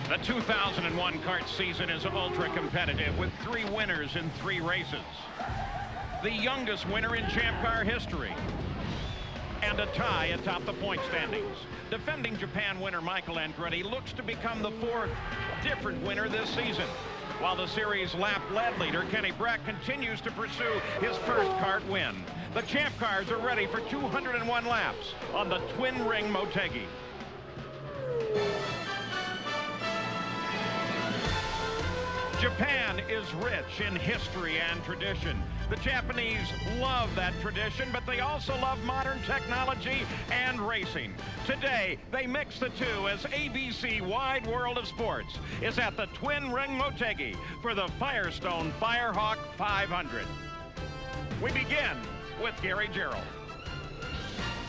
The 2001 kart season is ultra competitive with 3 winners in 3 races. The youngest winner in Champ Car history. And a tie atop the point standings. Defending Japan winner Michael Andretti looks to become the 4th different winner this season. While the series lap lead leader Kenny Brack continues to pursue his first kart win. The Champ Cars are ready for 201 laps on the twin ring Motegi. Japan is rich in history and tradition. The Japanese love that tradition, but they also love modern technology and racing. Today, they mix the two as ABC Wide World of Sports is at the Twin Ring Motegi for the Firestone Firehawk 500. We begin with Gary Gerald.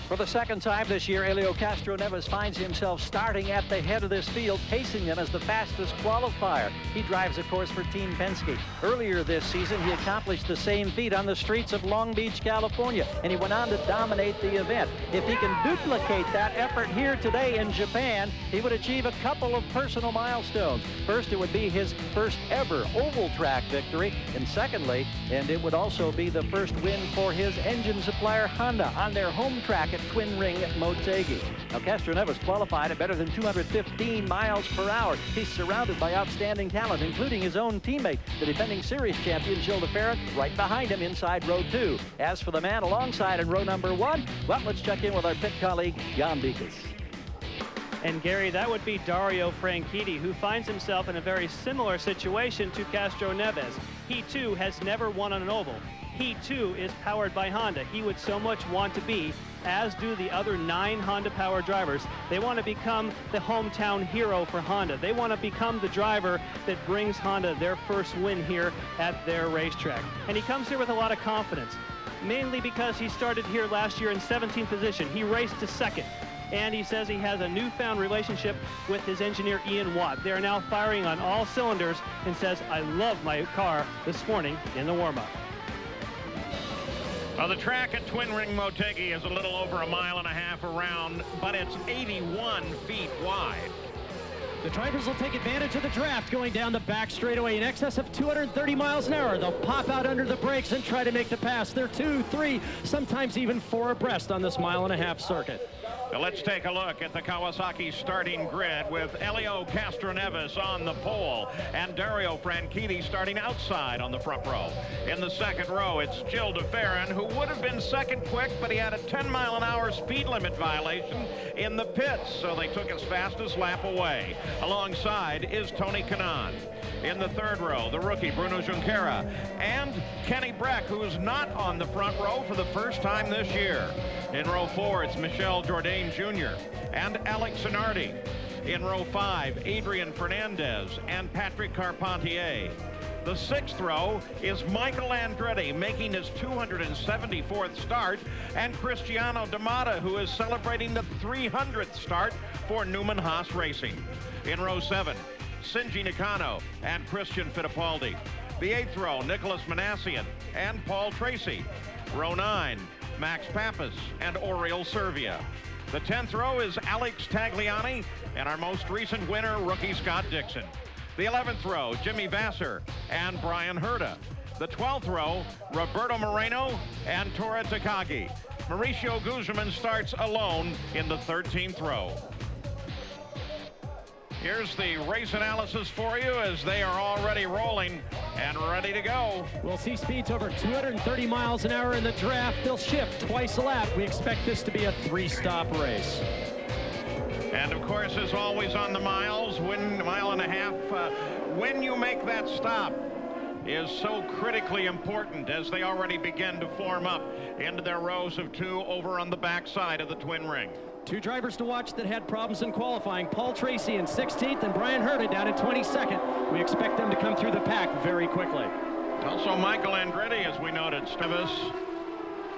For the second time this year, Helio Castroneves finds himself starting at the head of this field, pacing them as the fastest qualifier. He drives, of course, for Team Penske. Earlier this season, he accomplished the same feat on the streets of Long Beach, California, and he went on to dominate the event. If he can duplicate that effort here today in Japan, he would achieve a couple of personal milestones. First, it would be his first ever oval track victory, and secondly, and it would also be the first win for his engine supplier Honda on their home track at Twin Ring Motegi. Now, Castroneves qualified at better than 215 miles per hour. He's surrounded by outstanding talent, including his own teammate, the defending series champion Gilles de Ferran, right behind him inside row 2. As for the man alongside in row number 1, well, let's check in with our pit colleague, Jan Beekes. And Gary, that would be Dario Franchitti, who finds himself in a very similar situation to Castroneves. He too has never won on an oval. He too is powered by Honda. He would so much want to be, as do the other 9 Honda Power drivers. They want to become the hometown hero for Honda. They want to become the driver that brings Honda their first win here at their racetrack. And he comes here with a lot of confidence, mainly because he started here last year in 17th position. He raced to 2nd. And he says he has a newfound relationship with his engineer Ian Watt. They are now firing on all cylinders and says, I love my car this morning in the warm-up. Well, the track at Twin Ring Motegi is a little over 1.5 miles around, but it's 81 feet wide. The drivers will take advantage of the draft going down the back straightaway in excess of 230 miles an hour. They'll pop out under the brakes and try to make the pass. They're 2, 3, sometimes even 4 abreast on this 1.5 mile circuit. Now let's take a look at the Kawasaki starting grid with Helio Castroneves on the pole and Dario Franchitti starting outside on the front row. In the second row, it's Gilles de Ferran, who would have been second quick, but he had a 10-mile-an-hour speed limit violation in the pits, so they took his fastest lap away. Alongside is Tony Kanaan. In the third row, the rookie Bruno Junqueira and Kenny Brack, who's not on the front row for the first time this year. In row 4, it's Michel Jourdain Jr. and Alex Zanardi. In row 5, Adrian Fernandez and Patrick Carpentier. The 6th row is Michael Andretti making his 274th start, and Cristiano D'Amata, who is celebrating the 300th start for Newman Haas Racing. In row 7, Shinji Nakano and Christian Fittipaldi. The 8th row, Nicholas Manassian and Paul Tracy. Row 9, Max Pappas and Oriol Servia. The 10th row is Alex Tagliani and our most recent winner, rookie Scott Dixon. The 11th row, Jimmy Vasser and Brian Herta. The 12th row, Roberto Moreno and Tora Takagi. Mauricio Guzman starts alone in the 13th row. Here's the race analysis for you as they are already rolling and ready to go. We'll see speeds over 230 miles an hour in the draft. They'll shift twice a lap. We expect this to be a 3-stop race. And of course, as always on the miles, 1.5 miles, when you make that stop is so critically important as they already begin to form up into their rows of 2 over on the backside of the twin ring. 2 drivers to watch that had problems in qualifying. Paul Tracy in 16th and Brian Herta down in 22nd. We expect them to come through the pack very quickly. Also Michael Andretti, as we noted, Stevis,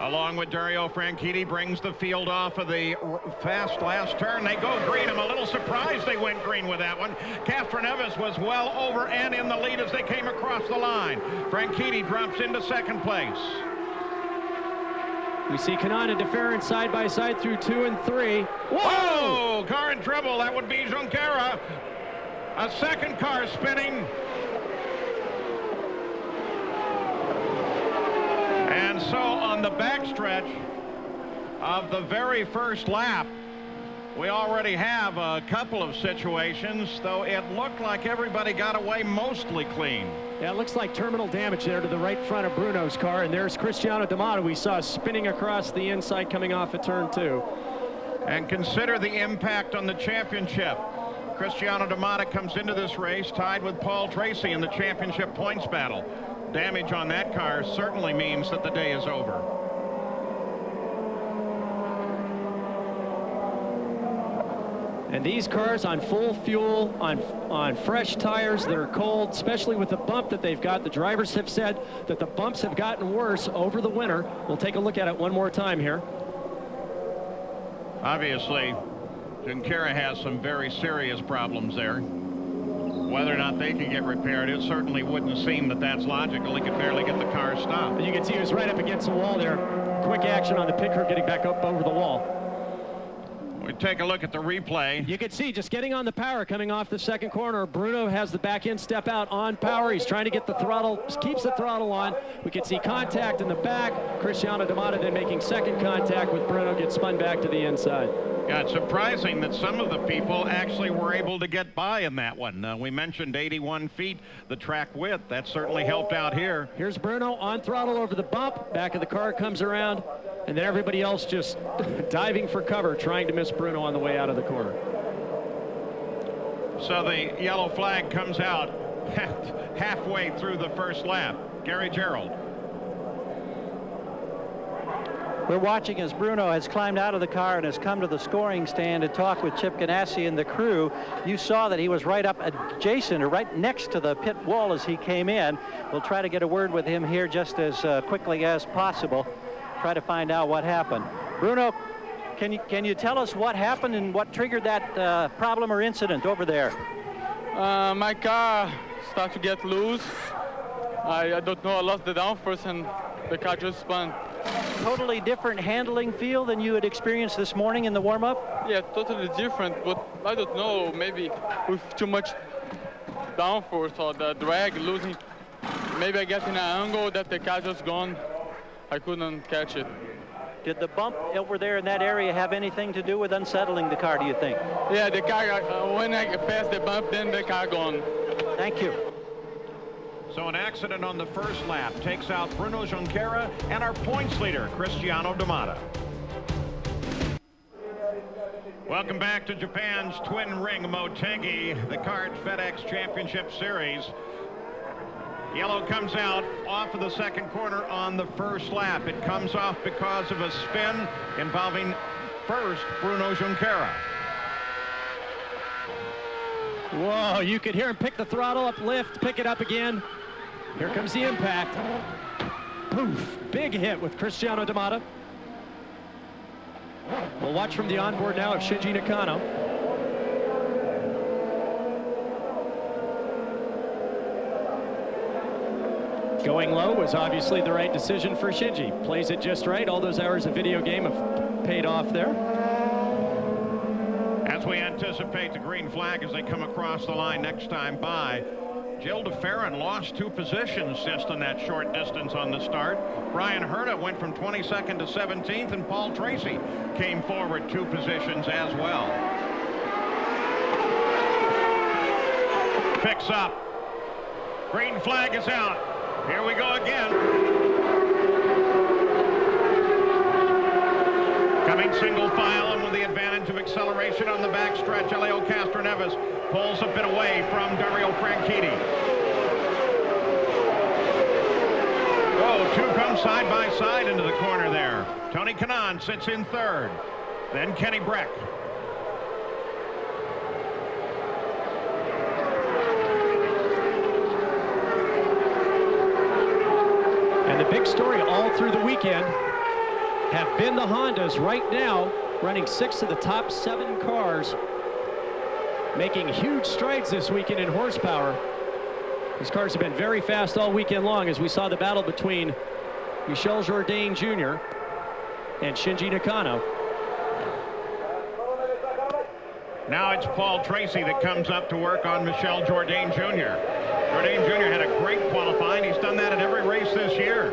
along with Dario Franchitti, brings the field off of the fast last turn. They go green. I'm a little surprised they went green with that one. Castroneves was well over and in the lead as they came across the line. Franchitti drops into second place. We see Kanaan and de Ferran side by side through 2 and 3. Whoa! Car in trouble. That would be Junqueira. A second car spinning. And so on the backstretch of the very first lap, we already have a couple of situations, though it looked like everybody got away mostly clean. Yeah, it looks like terminal damage there to the right front of Bruno's car, and there's Cristiano D'Amato we saw spinning across the inside coming off of turn 2. And consider the impact on the championship. Cristiano D'Amato comes into this race tied with Paul Tracy in the championship points battle. Damage on that car certainly means that the day is over. And these cars on full fuel, on fresh tires that are cold, especially with the bump that they've got. The drivers have said that the bumps have gotten worse over the winter. We'll take a look at it one more time here. Obviously, Junqueira has some very serious problems there. Whether or not they can get repaired, it certainly wouldn't seem that that's logical. He could barely get the car stopped. And you can see he was right up against the wall there. Quick action on the pit crew getting back up over the wall. We take a look at the replay. You can see just getting on the power coming off the second corner. Bruno has the back end step out on power. He's trying to get the throttle, keeps the throttle on. We can see contact in the back. Cristiano D'Amato then making second contact with Bruno, gets spun back to the inside. Yeah, it's surprising that some of the people actually were able to get by in that one. We mentioned 81 feet, the track width. That certainly helped out here. Here's Bruno on throttle over the bump. Back of the car comes around. And then everybody else just diving for cover, trying to miss Bruno on the way out of the corner. So the yellow flag comes out halfway through the first lap. Gary Gerald. We're watching as Bruno has climbed out of the car and has come to the scoring stand to talk with Chip Ganassi and the crew. You saw that he was right up adjacent or right next to the pit wall as he came in. We'll try to get a word with him here just as quickly as possible. Try to find out what happened. Bruno, can you tell us what happened and what triggered that problem or incident over there? My car started to get loose. I don't know, I lost the downforce and the car just spun. Totally different handling feel than you had experienced this morning in the warm-up? Yeah, totally different, but I don't know, maybe with too much downforce or the drag losing. Maybe I get in an angle that the car just gone. I couldn't catch it. Did the bump over there in that area have anything to do with unsettling the car, do you think? Yeah, the car, when I passed the bump, then the car gone. Thank you. So an accident on the first lap takes out Bruno Junqueira and our points leader, Cristiano D'Amato. Welcome back to Japan's twin ring Motegi, the Kart FedEx Championship Series. Yellow comes out off of the second corner on the first lap. It comes off because of a spin involving first Bruno Junqueira. Whoa, you could hear him pick the throttle up, lift, pick it up again. Here comes the impact. Poof, big hit with Cristiano D'Amato. We'll watch from the onboard now of Shinji Nakano. Going low was obviously the right decision for Shinji. Plays it just right. All those hours of video game have paid off there. As we anticipate the green flag as they come across the line next time by, Gil DeFerrin lost 2 positions just on that short distance on the start. Brian Herta went from 22nd to 17th, and Paul Tracy came forward 2 positions as well. Picks up. Green flag is out. Here we go again. Coming single file and with the advantage of acceleration on the backstretch, Elio Castroneves pulls a bit away from Dario Franchitti. Oh, 2 come side by side into the corner there. Tony Kanaan sits in 3rd. Then Kenny Breck. And the big story all through the weekend have been the Hondas right now running 6 of the top 7 cars, making huge strides this weekend in horsepower. These cars have been very fast all weekend long, as we saw the battle between Michel Jourdain Jr. and Shinji Nakano. Now it's Paul Tracy that comes up to work on Michel Jourdain Jr. Jourdain Jr. had a great qualifying. He's done that at every race this year.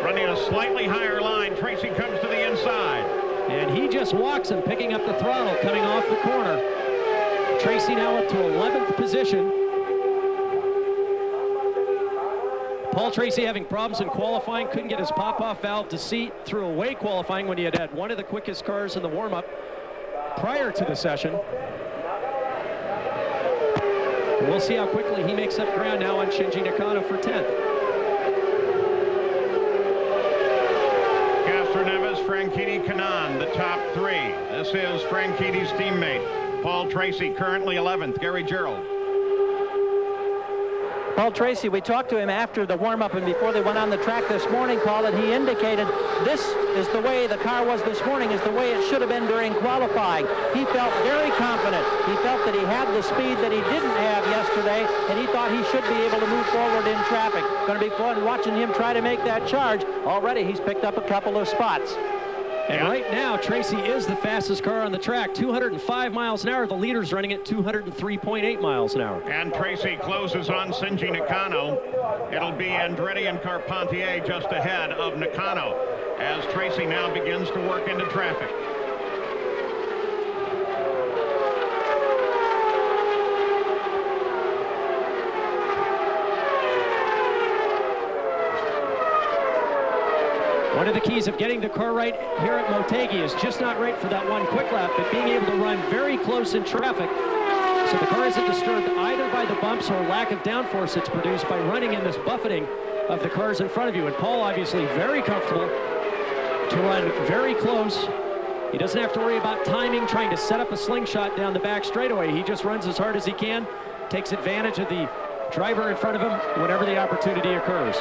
Running a slightly higher line. Tracy comes to the inside. And he just walks him, picking up the throttle, coming off the corner. Tracy now up to 11th position. Paul Tracy having problems in qualifying, couldn't get his pop-off valve to seat, threw away qualifying when he had one of the quickest cars in the warm-up prior to the session. And we'll see how quickly he makes up ground now on Shinji Nakano for 10th. Castroneves, Franchitti, Kanaan, the top three. This is Franchitti's teammate, Paul Tracy, currently 11th. Gary Gerald. Paul Tracy, we talked to him after the warm-up and before they went on the track this morning, Paul, and he indicated this is the way the car was this morning, is the way it should have been during qualifying. He felt very confident. He felt that he had the speed that he didn't have yesterday, and he thought he should be able to move forward in traffic. Going to be fun watching him try to make that charge. Already he's picked up a couple of spots. And right now, Tracy is the fastest car on the track, 205 miles an hour. The leader's running at 203.8 miles an hour. And Tracy closes on Shinji Nakano. It'll be Andretti and Carpentier just ahead of Nakano as Tracy now begins to work into traffic. One of the keys of getting the car right here at Motegi is just not right for that one quick lap, but being able to run very close in traffic so the car isn't disturbed either by the bumps or lack of downforce that's produced by running in this buffeting of the cars in front of you. And Paul obviously very comfortable to run very close. He doesn't have to worry about timing, trying to set up a slingshot down the back straightaway. He just runs as hard as he can, takes advantage of the driver in front of him whenever the opportunity occurs.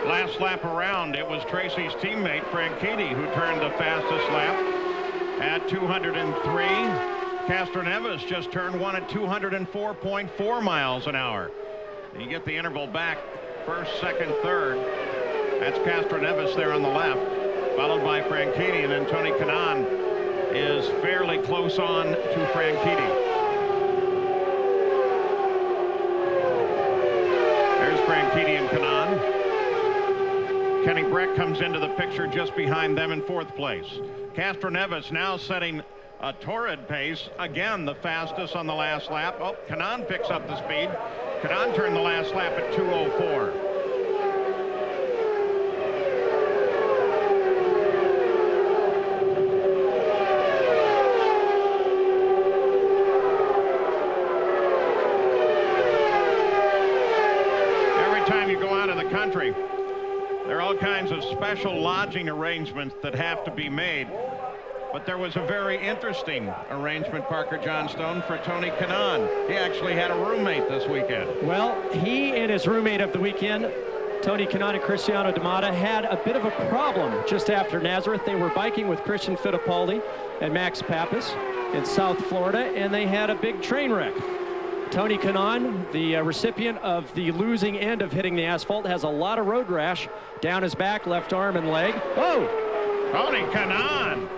Last lap around, it was Tracy's teammate, Franchitti, who turned the fastest lap at 203. Castroneves just turned one at 204.4 miles an hour. You get the interval back, first, second, third. That's Castroneves there on the left, followed by Franchitti, and then Tony Kanaan is fairly close on to Franchitti. There's Franchitti and Kanaan. Kenny Breck comes into the picture just behind them in fourth place. Castroneves now setting a torrid pace. Again, the fastest on the last lap. Oh, Kanaan picks up the speed. Kanaan turned the last lap at 2:04. Every time you go out of the country, there are all kinds of special lodging arrangements that have to be made. But there was a very interesting arrangement, Parker Johnstone, for Tony Kanaan. He actually had a roommate this weekend. Well, he and his roommate of the weekend, Tony Kanaan and Cristiano D'Amata, had a bit of a problem just after Nazareth. They were biking with Christian Fittipaldi and Max Pappas in South Florida, and they had a big train wreck. Tony Kanaan, the recipient of the losing end of hitting the asphalt, has a lot of road rash down his back, left arm and leg. Oh! Tony Kanaan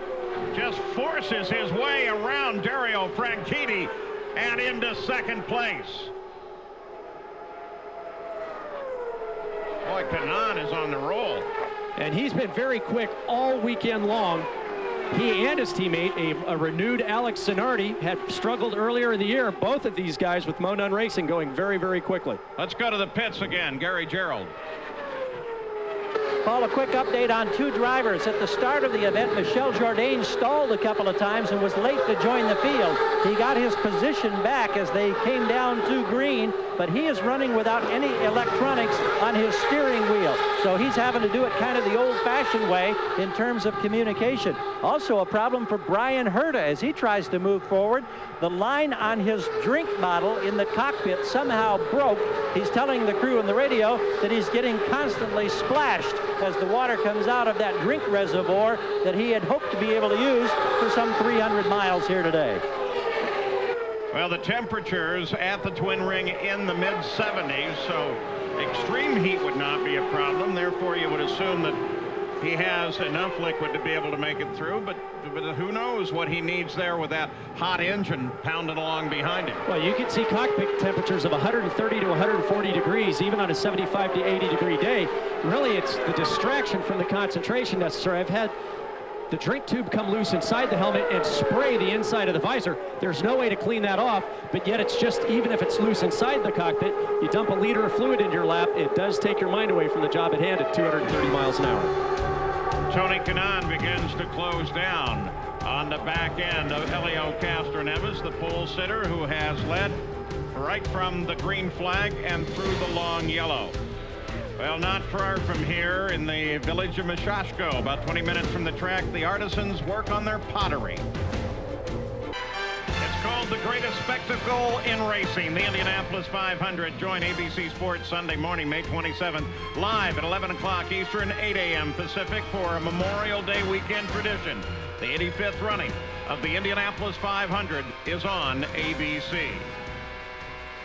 just forces his way around Dario Franchitti and into second place. Boy, Kanaan is on the roll. And he's been very quick all weekend long. He and his teammate, a renewed Alex Zanardi, had struggled earlier in the year. Both of these guys with Monon Racing going very, very quickly. Let's go to the pits again. Gary Gerald. Paul, a quick update on two drivers. At the start of the event, Michel Jourdain stalled a couple of times and was late to join the field. He got his position back as they came down to green, but he is running without any electronics on his steering wheel. So he's having to do it kind of the old-fashioned way in terms of communication. Also a problem for Brian Herta as he tries to move forward. The line on his drink bottle in the cockpit somehow broke. He's telling the crew on the radio that he's getting constantly splashed as the water comes out of that drink reservoir that he had hoped to be able to use for some 300 miles here today. Well, the temperatures at the Twin Ring in the mid-70s, so extreme heat would not be a problem. Therefore, you would assume that he has enough liquid to be able to make it through, but who knows what he needs there with that hot engine pounding along behind him. Well, you can see cockpit temperatures of 130 to 140 degrees, even on a 75 to 80 degree day. Really, it's the distraction from the concentration necessary. I've had the drink tube come loose inside the helmet and spray the inside of the visor. There's no way to clean that off, but yet it's just, even if it's loose inside the cockpit, you dump a liter of fluid into your lap, it does take your mind away from the job at hand at 230 miles an hour. Tony Kanaan begins to close down on the back end of Helio Castroneves, the pole sitter who has led right from the green flag and through the long yellow. Well, not far from here in the village of Mashashko, about 20 minutes from the track, the artisans work on their pottery. It's called the greatest spectacle in racing, the Indianapolis 500. Join ABC Sports Sunday morning, May 27th, live at 11 o'clock Eastern, 8 a.m. Pacific for a Memorial Day weekend tradition. The 85th running of the Indianapolis 500 is on ABC.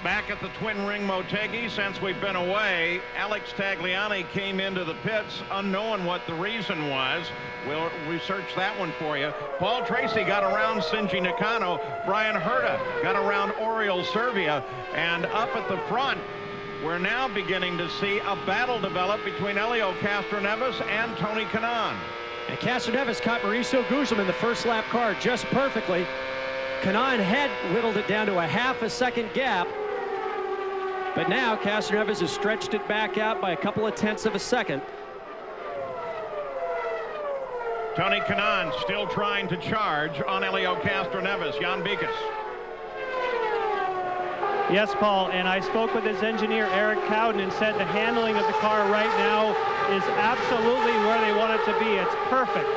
Back at the Twin Ring Motegi, since we've been away, Alex Tagliani came into the pits unknowing what the reason was. We'll research that one for you. Paul Tracy got around Shinji Nakano. Brian Herta got around Oriol Servia. And up at the front, we're now beginning to see a battle develop between Helio Castroneves and Tony Kanaan. And Castroneves caught Mauricio Guzman in the first lap car just perfectly. Kanaan had whittled it down to a half a second gap. But now Castroneves has stretched it back out by a couple of tenths of a second. Tony Kanaan still trying to charge on Helio Castroneves. Jan Bikas. Yes, Paul, and I spoke with his engineer, Eric Cowden, and said the handling of the car right now is absolutely where they want it to be. It's perfect.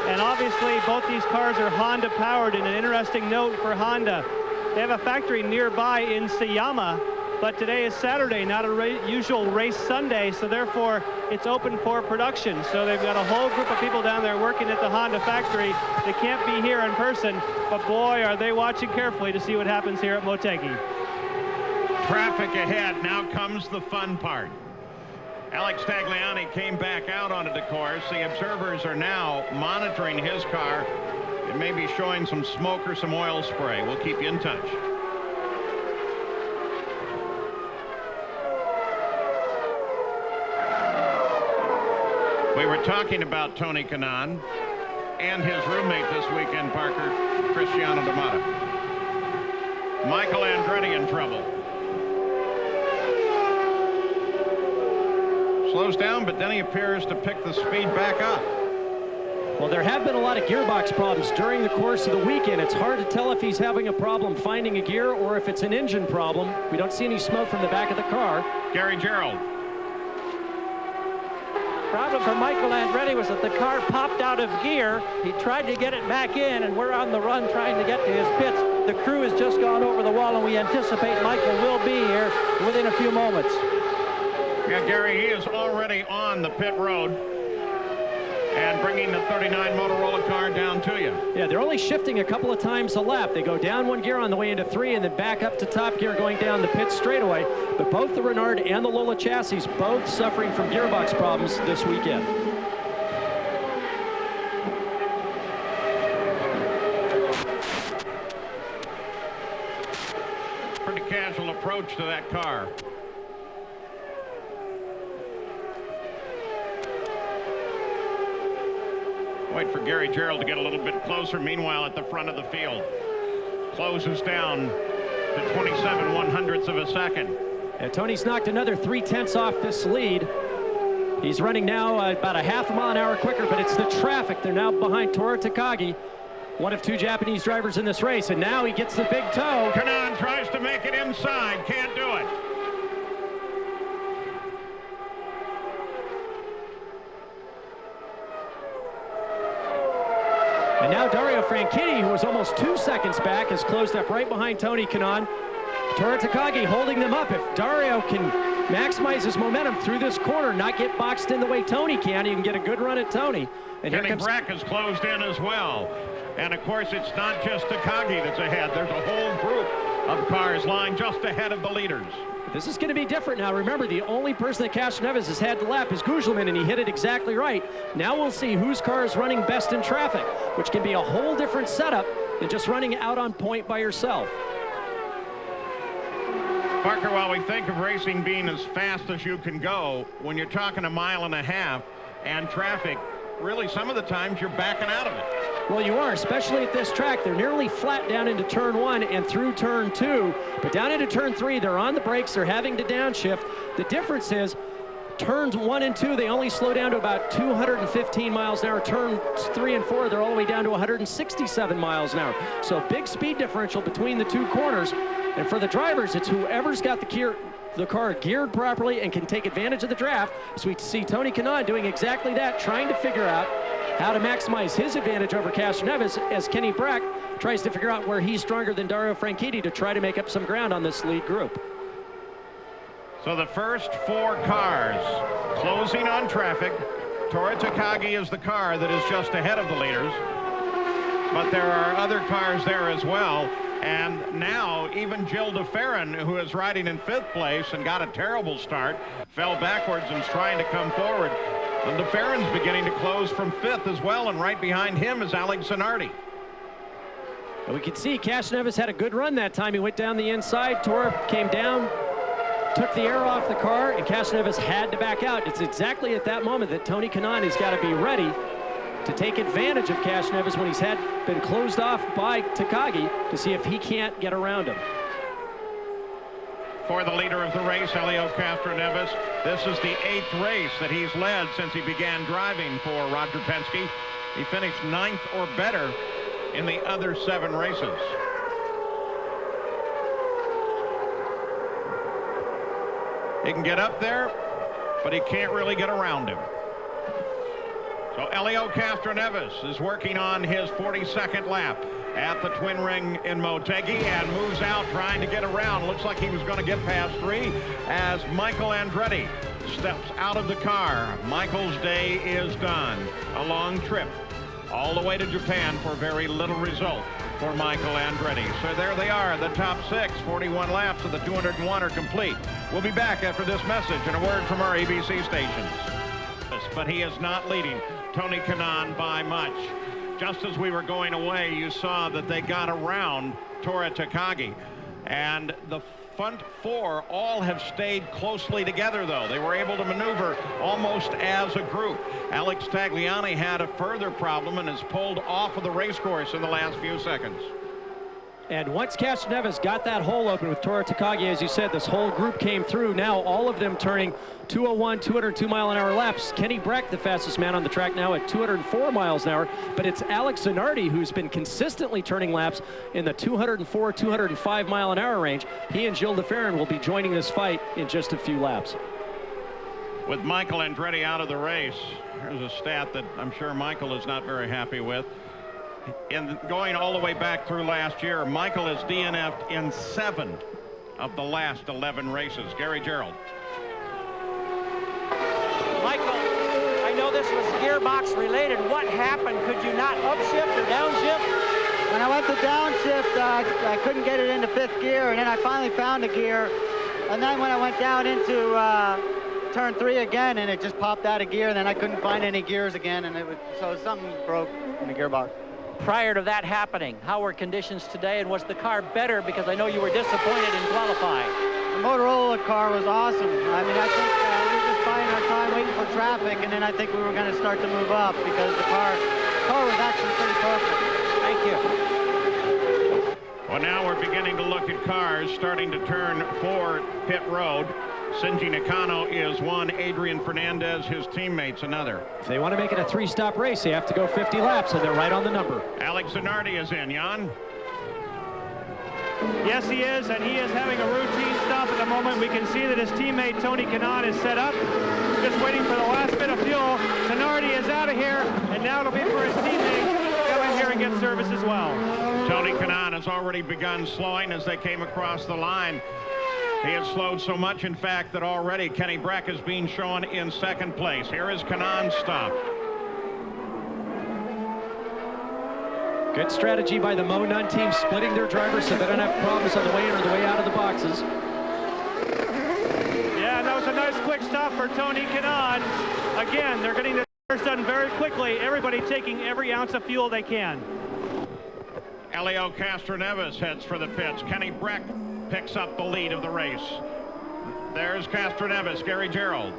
And obviously, both these cars are Honda powered, and an interesting note for Honda. They have a factory nearby in Sayama, but today is Saturday, not a usual race Sunday, so therefore it's open for production. So they've got a whole group of people down there working at the Honda factory. They can't be here in person, but boy, are they watching carefully to see what happens here at Motegi. Traffic ahead. Now comes the fun part. Alex Tagliani came back out onto the course. The observers are now monitoring his car. It may be showing some smoke or some oil spray. We'll keep you in touch. We were talking about Tony Kanaan and his roommate this weekend, Parker, Cristiano D'Amato. Michael Andretti in trouble. Slows down, but then he appears to pick the speed back up. Well, there have been a lot of gearbox problems during the course of the weekend. It's hard to tell if he's having a problem finding a gear or if it's an engine problem. We don't see any smoke from the back of the car. Gary Gerald. Problem for Michael Andretti was that the car popped out of gear. He tried to get it back in, and we're on the run trying to get to his pits. The crew has just gone over the wall, and we anticipate Michael will be here within a few moments. Yeah, Gary, he is already on the pit road and bringing the 39 Motorola car down to you. Yeah, they're only shifting a couple of times a lap. They go down one gear on the way into 3 and then back up to top gear going down the pit straightaway. But both the Renard and the Lola chassis both suffering from gearbox problems this weekend. Pretty casual approach to that car. Wait for Gary Gerald to get a little bit closer. Meanwhile, at the front of the field, closes down to 27/100ths of a second. And Tony's knocked another 3/10 off this lead. He's running now about a half a mile an hour quicker, but it's the traffic. They're now behind Toru Takagi, one of 2 Japanese drivers in this race, and now he gets the big toe. Kanaan tries to make it inside, can't do it. And now Dario Franchitti, who was almost 2 seconds back, has closed up right behind Tony Kanaan. Toru Takagi holding them up. If Dario can maximize his momentum through this corner, not get boxed in the way Tony can, he can get a good run at Tony. And Kenny Brack has closed in as well. And of course, it's not just Takagi that's ahead. There's a whole group of cars lying just ahead of the leaders. This is going to be different now. Remember, the only person that Castroneves has had to lap is Gugelmin, and he hit it exactly right. Now we'll see whose car is running best in traffic, which can be a whole different setup than just running out on point by yourself. Parker, while we think of racing being as fast as you can go, when you're talking 1.5 miles and traffic, really some of the times you're backing out of it. Well, you are, especially at this track. They're nearly flat down into turn 1 and through turn 2, but down into turn 3, they're on the brakes, they're having to downshift. The difference is turns 1 and 2, they only slow down to about 215 miles an hour. Turns 3 and 4, they're all the way down to 167 miles an hour. So big speed differential between the two corners. And for the drivers, it's whoever's got the car geared properly and can take advantage of the draft. So we see Tony Kanaan doing exactly that, trying to figure out how to maximize his advantage over Castroneves as Kenny Brack tries to figure out where he's stronger than Dario Franchitti to try to make up some ground on this lead group. So the first 4 cars closing on traffic. Tora Takagi is the car that is just ahead of the leaders, but there are other cars there as well. And now even Jill DeFerrin, who is riding in 5th place and got a terrible start, fell backwards and is trying to come forward. And DeFerrin's beginning to close from 5th as well, and right behind him is Alex Zanardi. We can see Castroneves had a good run that time. He went down the inside, Tora came down, took the air off the car, and Castroneves had to back out. It's exactly at that moment that Tony Kanaan has got to be ready to take advantage of Castroneves when he's been closed off by Takagi to see if he can't get around him. For the leader of the race, Helio Castroneves, this is the 8th race that he's led since he began driving for Roger Penske. He finished 9th or better in the other 7 races. He can get up there, but he can't really get around him. So Helio Castroneves is working on his 42nd lap at the Twin Ring in Motegi and moves out trying to get around. Looks like he was going to get past 3 as Michael Andretti steps out of the car. Michael's day is done. A long trip all the way to Japan for very little result for Michael Andretti. So there they are, the top 6, 41 laps of the 201 are complete. We'll be back after this message and a word from our ABC stations. But he is not leading Tony Kanaan by much. Just as we were going away, you saw that they got around Tora Takagi, and the front 4 all have stayed closely together, though. They were able to maneuver almost as a group. Alex Tagliani had a further problem and has pulled off of the race course in the last few seconds. And once Castroneves got that hole open with Tora Takagi, as you said, this whole group came through. Now all of them turning 201, 202 mile an hour laps. Kenny Brack, the fastest man on the track now at 204 miles an hour. But it's Alex Zanardi who's been consistently turning laps in the 204, 205 mile an hour range. He and Gilles DeFerrin will be joining this fight in just a few laps. With Michael Andretti out of the race, here's a stat that I'm sure Michael is not very happy with. In going all the way back through last year, Michael has DNF'd in 7 of the last 11 races. Gary Gerald. Michael, I know this was gearbox related. What happened? Could you not upshift or downshift? When I went to downshift, I couldn't get it into 5th gear, and then I finally found a gear. And then when I went down into turn 3 again, and it just popped out of gear, and then I couldn't find any gears again, and so something broke in the gearbox. Prior to that happening, how were conditions today, and was the car better? Because I know you were disappointed in qualifying. The Motorola car was awesome. I mean, I think we were just buying our time waiting for traffic, and then I think we were going to start to move up because the car was actually pretty perfect. Thank you. Well, now we're beginning to look at cars starting to turn for pit road. Shinji Nakano is one. Adrian Fernandez, his teammates, another. If they want to make it a 3-stop race, they have to go 50 laps, and they're right on the number. Alex Zanardi is in. Jan? Yes, he is, and he is having a routine stop at the moment. We can see that his teammate Tony Kanaan is set up, just waiting for the last bit of fuel. Zanardi is out of here, and now it'll be for his teammate to come in here and get service as well. Tony Kanaan has already begun slowing as they came across the line. He has slowed so much, in fact, that already Kenny Brack is being shown in 2nd place. Here is Kanaan's stop. Good strategy by the Mo Nunn team, splitting their drivers so they don't have problems on the way in or the way out of the boxes. Yeah, and that was a nice quick stop for Tony Kanaan. Again, they're getting the tires done very quickly. Everybody taking every ounce of fuel they can. Elio Castroneves heads for the pits. Kenny Breck picks up the lead of the race. There's Castroneves, Gary Gerould.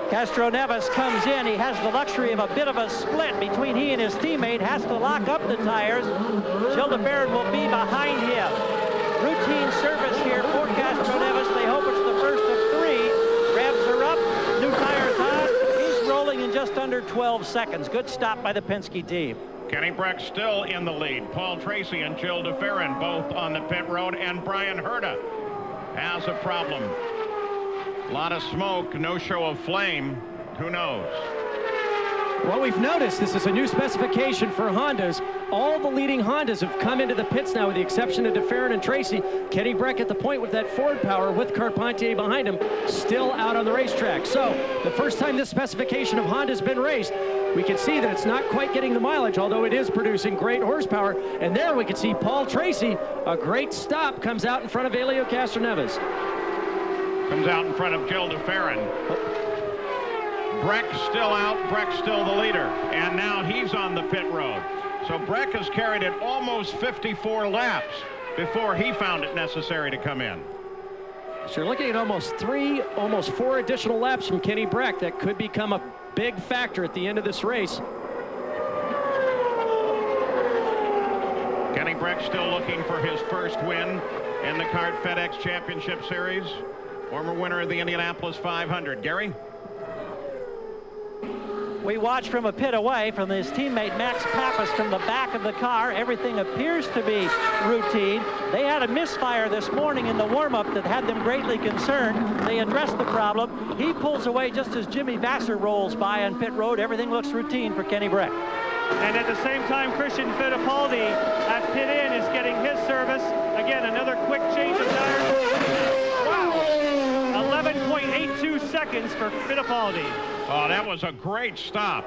Castroneves comes in. He has the luxury of a bit of a split between he and his teammate. Has to lock up the tires. Gilles de Ferran will be behind him. Routine service here for Castroneves. They hope it's the first of 3. Revs are up. New tires on. He's rolling in just under 12 seconds. Good stop by the Penske team. Kenny Breck still in the lead. Paul Tracy and Gilles de Ferran both on the pit road, and Brian Herta has a problem. A lot of smoke, no show of flame. Who knows? Well, we've noticed this is a new specification for Hondas. All the leading Hondas have come into the pits now, with the exception of de Ferran and Tracy. Kenny Breck at the point with that Ford power with Carpentier behind him, still out on the racetrack. So the first time this specification of Honda has been raced, we can see that it's not quite getting the mileage, although it is producing great horsepower. And there we can see Paul Tracy, a great stop, comes out in front of Elio Castroneves. Comes out in front of Gilles de Ferran. Breck still out, Breck still the leader, and now he's on the pit road. So Breck has carried it almost 54 laps before he found it necessary to come in. So you're looking at almost 4 additional laps from Kenny Breck. That could become a big factor at the end of this race. Kenny Breck still looking for his first win in the CART FedEx Championship Series. Former winner of the Indianapolis 500. Gary? We watch from a pit away from his teammate Max Pappas from the back of the car. Everything appears to be routine. They had a misfire this morning in the warm-up that had them greatly concerned. They addressed the problem. He pulls away just as Jimmy Vasser rolls by on pit road. Everything looks routine for Kenny Breck. And at the same time, Christian Fittipaldi at pit in is getting his service. Again, another quick change of tires. Wow! 11.82 seconds for Fittipaldi. Oh, that was a great stop.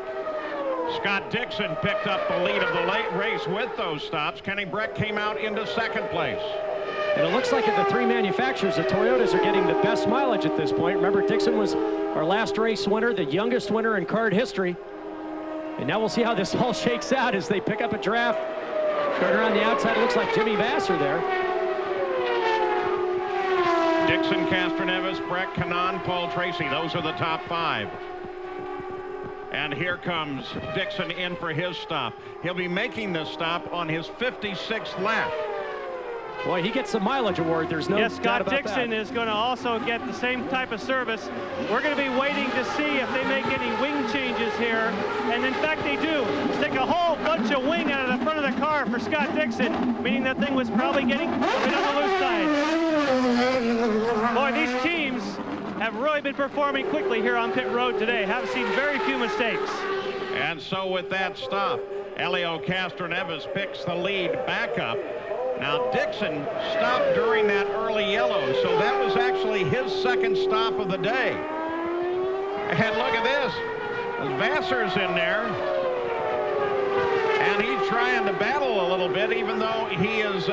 Scott Dixon picked up the lead of the late race with those stops. Kenny Breck came out into second place. And it looks like of the 3 manufacturers, the Toyotas are getting the best mileage at this point. Remember, Dixon was our last race winner, the youngest winner in CART history. And now we'll see how this all shakes out as they pick up a draft. Going around the outside, it looks like Jimmy Vasser there. Dixon, Castroneves, Breck, Kanaan, Paul Tracy. Those are the top 5. And here comes Dixon in for his stop. He'll be making this stop on his 56th lap. Boy, he gets the mileage award. There's no doubt Scott about Dixon is going to also get the same type of service. We're going to be waiting to see if they make any wing changes here. And in fact, they do. Stick a whole bunch of wing out of the front of the car for Scott Dixon, meaning that thing was probably getting a bit on the loose side. Boy, these teams have really been performing quickly here on pit road today. Have seen very few mistakes. And so with that stop, Elio Castroneves picks the lead back up. Now Dixon stopped during that early yellow, so that was actually his second stop of the day. And look at this. Vasser's in there. And he's trying to battle a little bit, even though he is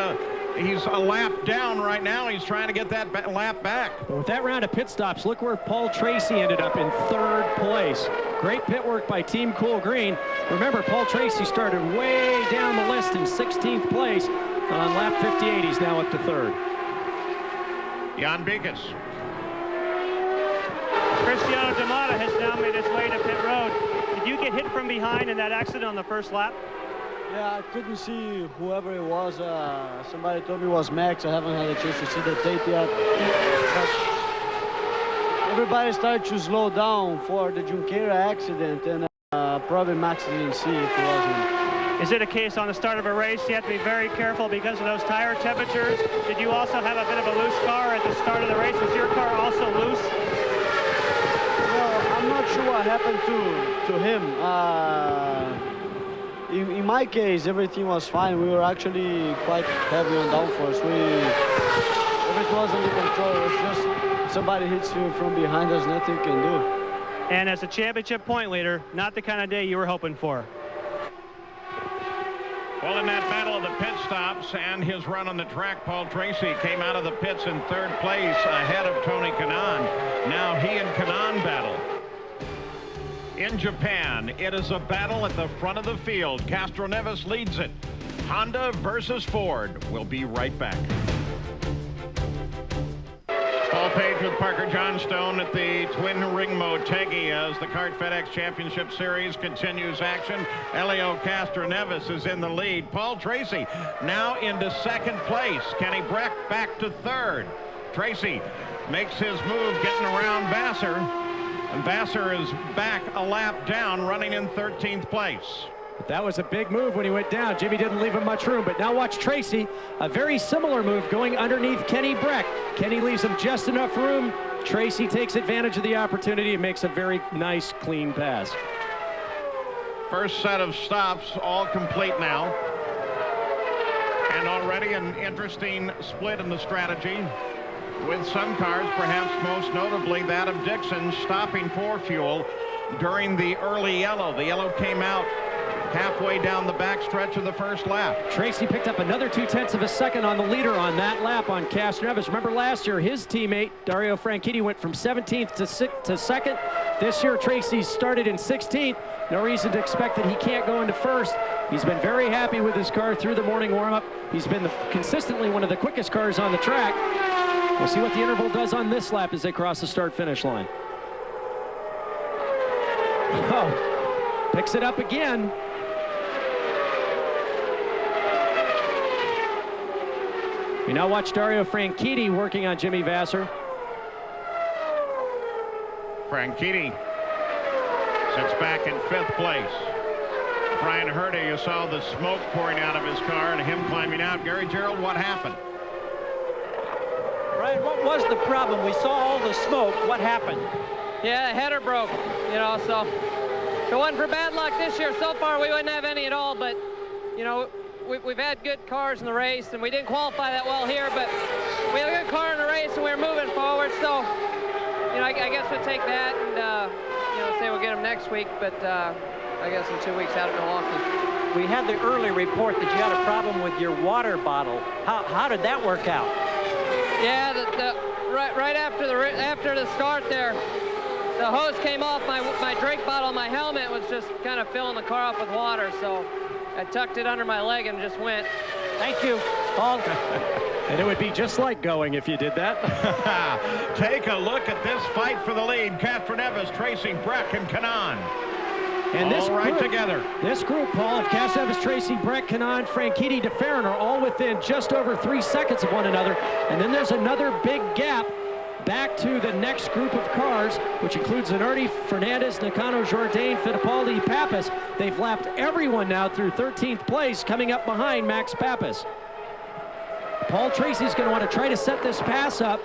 he's a lap down right now. He's trying to get that lap back. With that round of pit stops, look where Paul Tracy ended up in 3rd place. Great pit work by Team Cool Green. Remember, Paul Tracy started way down the list in 16th place. On lap 58, he's now up to 3rd. Jan Biekes. Cristiano D'Amata has now made his way to pit road. Did you get hit from behind in that accident on the first lap? Yeah, I couldn't see whoever it was. Somebody told me it was Max. I haven't had a chance to see the tape yet. But everybody started to slow down for the Junqueira accident, and probably Max didn't see if it was him. Is it a case on the start of a race you have to be very careful because of those tire temperatures? Did you also have a bit of a loose car at the start of the race? Was your car also loose? Well, I'm not sure what happened to him. In my case, everything was fine. We were actually quite heavy on downforce. Everything was under control. It's just somebody hits you from behind, there's nothing you can do. And as a championship point leader, not the kind of day you were hoping for. Well, in that battle of the pit stops and his run on the track, Paul Tracy came out of the pits in 3rd place ahead of Tony Kanaan. Now he and Kanaan battle. In Japan, it is a battle at the front of the field. Castroneves leads it. Honda versus Ford. We'll be right back. Paul Page with Parker Johnstone at the Twin Ring Motegi as the Kart FedEx Championship Series continues action. Helio Castroneves is in the lead. Paul Tracy now into 2nd place. Kenny Breck back to 3rd. Tracy makes his move getting around Vassar. And Vassar is back a lap down, running in 13th place. That was a big move when he went down. Jimmy didn't leave him much room, but now watch Tracy. A very similar move going underneath Kenny Breck. Kenny leaves him just enough room. Tracy takes advantage of the opportunity and makes a very nice, clean pass. First set of stops all complete now. And already an interesting split in the strategy, with some cars, perhaps most notably that of Dixon, stopping for fuel during the early yellow. The yellow came out halfway down the backstretch of the first lap. Tracy picked up another 0.2 of a second on the leader on that lap on Castroneves. Remember last year, his teammate, Dario Franchitti, went from 17th to 2nd. This year, Tracy started in 16th. No reason to expect that he can't go into 1st. He's been very happy with his car through the morning warm-up. He's been consistently one of the quickest cars on the track. We'll see what the interval does on this lap as they cross the start-finish line. Oh, picks it up again. We now watch Dario Franchitti working on Jimmy Vassar. Franchitti sits back in 5th place. Brian Herta, you saw the smoke pouring out of his car and him climbing out. Gary Gerald, what happened? Brian, what was the problem? We saw all the smoke. What happened? Yeah, the header broke, you know, so if it wasn't for bad luck this year, so far we wouldn't have any at all, but, you know, we've had good cars in the race, and we didn't qualify that well here, but we had a good car in the race, and we were moving forward, so, you know, I guess we'll take that and, you know, say we'll get them next week, but I guess in 2 weeks out of Milwaukee. We had the early report that you had a problem with your water bottle. How did that work out? Yeah, right after the start there, the hose came off. My drink bottle, my helmet was just kind of filling the car up with water, so I tucked it under my leg and just went. Thank you, Paul. And it would be just like going if you did that. Take a look at this fight for the lead. Castroneves, Tracy, Breck, and Kanaan. And this all right group, together. This group, Paul, of Castroneves, Tracy, Breck, Kanaan, Franchitti, DeFerrin are all within just over 3 seconds of one another. And then there's another big gap back to the next group of cars, which includes Zanardi, Fernandez, Nakano, Jourdain, Fittipaldi, Pappas. They've lapped everyone now through 13th place, coming up behind Max Pappas. Paul Tracy's going to want to try to set this pass up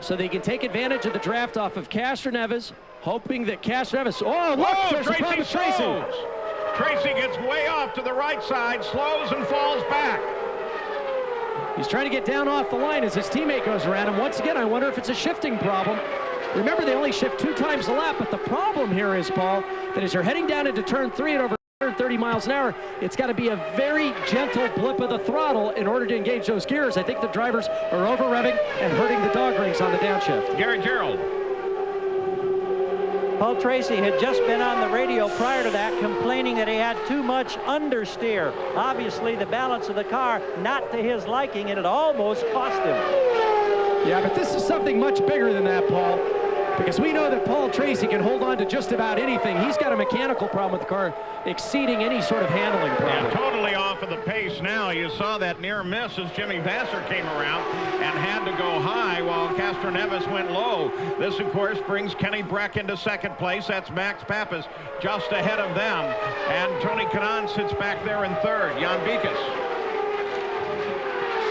so they can take advantage of the draft off of Castroneves, hoping that Castroneves, oh, look, there's a problem with Tracy. Tracy gets way off to the right side, slows and falls back. He's trying to get down off the line as his teammate goes around him. Once again, I wonder if it's a shifting problem. Remember, they only shift 2 times a lap, but the problem here is, Paul, that as you're heading down into turn 3 at over 130 miles an hour, it's got to be a very gentle blip of the throttle in order to engage those gears. I think the drivers are over-revving and hurting the dog rings on the downshift. Gary Gerald. Paul Tracy had just been on the radio prior to that complaining that he had too much understeer. Obviously, the balance of the car not to his liking, and it almost cost him. Yeah, but this is something much bigger than that, Paul, because we know that Paul Tracy can hold on to just about anything. He's got a mechanical problem with the car exceeding any sort of handling problem. Yeah, totally off of the pace now. You saw that near miss as Jimmy Vassar came around and had to go high while Castroneves went low. This, of course, brings Kenny Breck into 2nd place. That's Max Pappas just ahead of them. And Tony Kanaan sits back there in 3rd. Jan Beekes.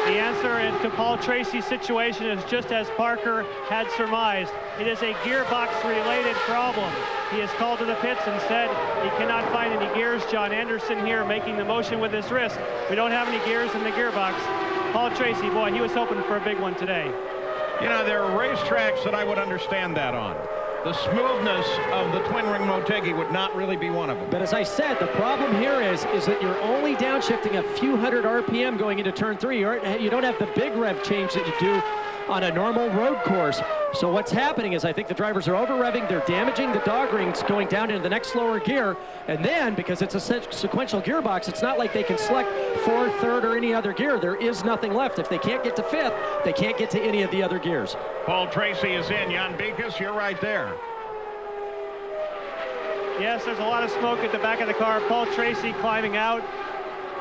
The answer to Paul Tracy's situation is just as Parker had surmised. It is a gearbox-related problem. He is called to the pits and said he cannot find any gears. John Anderson here making the motion with his wrist. We don't have any gears in the gearbox. Paul Tracy, boy, he was hoping for a big one today. You know, there are racetracks that I would understand that on. the smoothness of the twin ring Motegi would not really be one of them. But as I said, the problem here is that you're only downshifting a few hundred RPM going into turn 3. You don't have the big rev change that you do on a normal road course. So what's happening is I think the drivers are over-revving, they're damaging the dog rings going down into the next lower gear, and then because it's a sequential gearbox, it's not like they can select 4th, 3rd, or any other gear. There is nothing left. If they can't get to 5th, they can't get to any of the other gears. Paul Tracy is in. Jan Beekes, you're right there. Yes, there's a lot of smoke at the back of the car. Paul Tracy climbing out.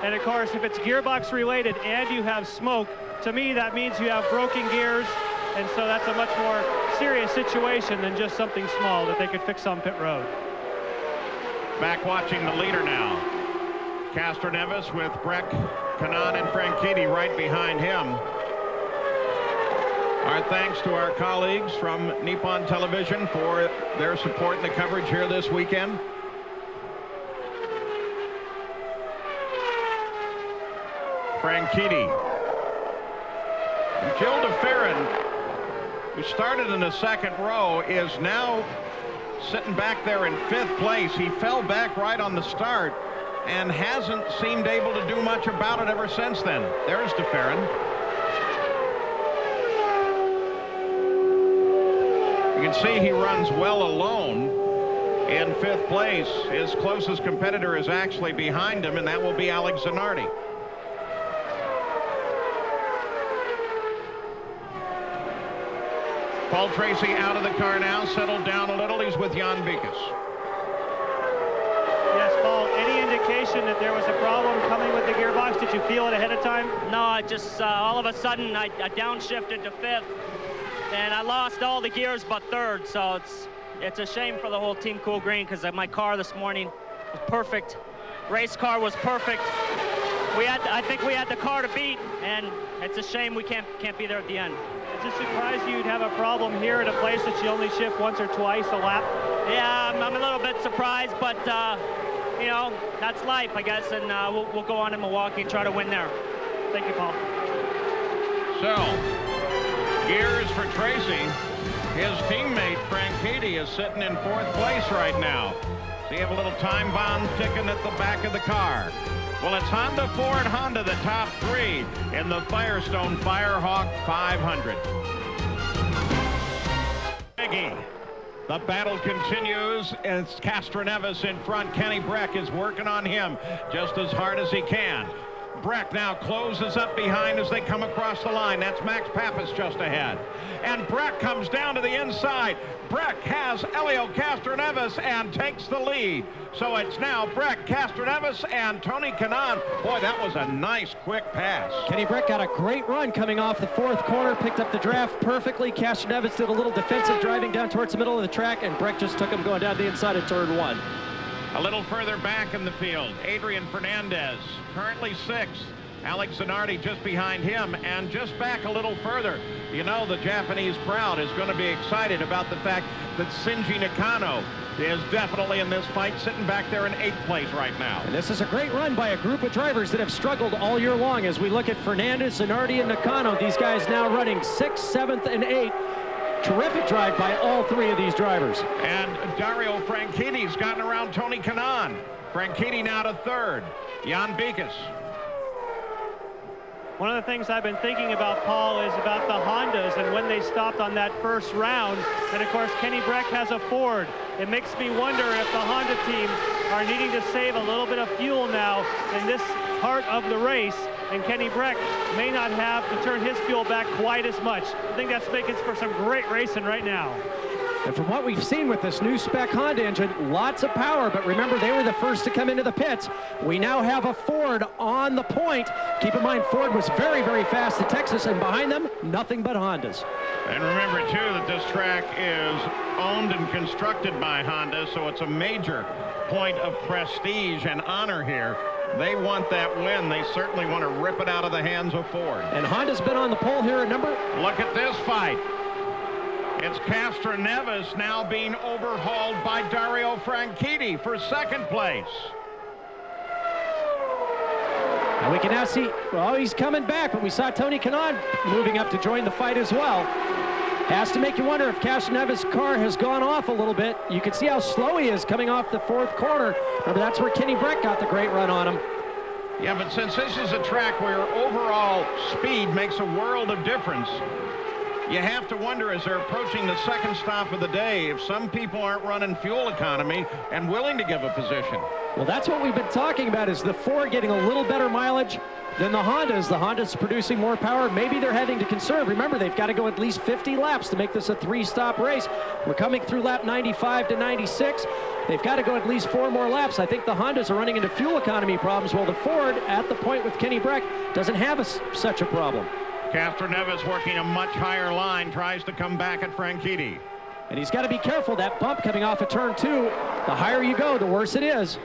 And of course, if it's gearbox related and you have smoke, to me that means you have broken gears, and so that's a much more serious situation than just something small that they could fix on pit road. Back watching the leader now. Castroneves with Breck, Kanaan, and Franchitti right behind him. Our thanks to our colleagues from Nippon Television for their support in the coverage here this weekend. Franchitti. Gil DeFerrin, who started in the 2nd row, is now sitting back there in 5th place. He fell back right on the start and hasn't seemed able to do much about it ever since then. There's DeFerrin. You can see he runs well alone in 5th place. His closest competitor is actually behind him, and that will be Alex Zanardi. Paul Tracy out of the car now, settled down a little. He's with Jan Beekes. Yes, Paul, any indication that there was a problem coming with the gearbox? Did you feel it ahead of time? No, I just all of a sudden I downshifted to 5th, and I lost all the gears but 3rd. So it's a shame for the whole Team Cool Green, because my car this morning was perfect. Race car was perfect. I think we had the car to beat, and it's a shame we can't be there at the end. Is it surprised you'd have a problem here at a place that you only shift once or twice a lap? Yeah, I'm a little bit surprised, but you know, that's life, I guess, and we'll go on in Milwaukee and try to win there. Thank you, Paul. So, gears for Tracy. His teammate Franchitti is sitting in 4th place right now. So you have a little time bomb ticking at the back of the car. Well, it's Honda, Ford, Honda, the top 3 in the Firestone Firehawk 500. The battle continues. It's Castroneves in front. Kenny Breck is working on him just as hard as he can. Breck now closes up behind as they come across the line. That's Max Pappas just ahead. And Breck comes down to the inside. Breck has Elio Castroneves and takes the lead. So it's now Breck, Castroneves, and Tony Kanaan. Boy, that was a nice, quick pass. Kenny Breck got a great run coming off the 4th corner, picked up the draft perfectly. Castroneves did a little defensive driving down towards the middle of the track, and Breck just took him going down the inside of turn 1. A little further back in the field, Adrian Fernandez, currently 6th. Alex Zanardi just behind him, and just back a little further. You know, the Japanese crowd is going to be excited about the fact that Shinji Nakano is definitely in this fight, sitting back there in 8th place right now. And this is a great run by a group of drivers that have struggled all year long. As we look at Fernandez, Zanardi, and Nakano, these guys now running 6th, 7th, and 8th. Terrific drive by all 3 of these drivers. And Dario Franchitti's gotten around Tony Kanaan. Franchitti now to 3rd. Jan Beekes. One of the things I've been thinking about, Paul, is about the Hondas and when they stopped on that first round. And of course, Kenny Breck has a Ford. It makes me wonder if the Honda teams are needing to save a little bit of fuel now in this part of the race. And Kenny Breck may not have to turn his fuel back quite as much. I think that's making for some great racing right now. And from what we've seen with this new spec Honda engine, lots of power, but remember, they were the first to come into the pits. We now have a Ford on the point. Keep in mind, Ford was very, very fast at Texas, and behind them, nothing but Hondas. And remember, too, that this track is owned and constructed by Honda, so it's a major point of prestige and honor here. They want that win. They certainly want to rip it out of the hands of Ford. And Honda's been on the pole here a number. Look at this fight. It's Castroneves now being overhauled by Dario Franchitti for 2nd place. And we can now see, well, he's coming back, but we saw Tony Kanaan moving up to join the fight as well. Has to make you wonder if Castroneves' car has gone off a little bit. You can see how slow he is coming off the fourth corner. Remember, that's where Kenny Breck got the great run on him. Yeah, but since this is a track where overall speed makes a world of difference, you have to wonder, as they're approaching the second stop of the day, if some people aren't running fuel economy and willing to give a position. Well, that's what we've been talking about, is the Ford getting a little better mileage than the Hondas. The Honda's producing more power. Maybe they're having to conserve. Remember, they've got to go at least 50 laps to make this a 3-stop race. We're coming through lap 95 to 96. They've got to go at least 4 more laps. I think the Hondas are running into fuel economy problems, while the Ford, at the point with Kenny Breck, doesn't have such a problem. Castroneves working a much higher line, tries to come back at Franchitti. And he's got to be careful. That bump coming off of turn 2, the higher you go, the worse it is.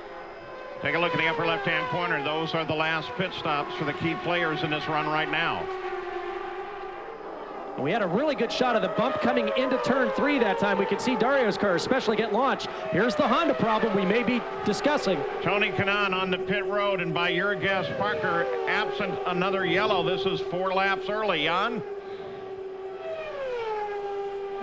Take a look at the upper left-hand corner. Those are the last pit stops for the key players in this run right now. And we had a really good shot of the bump coming into turn 3 that time. We could see Dario's car especially get launched. Here's the Honda problem we may be discussing. Tony Kanaan on the pit road, and by your guess, Parker, absent another yellow. This is 4 laps early. Jan?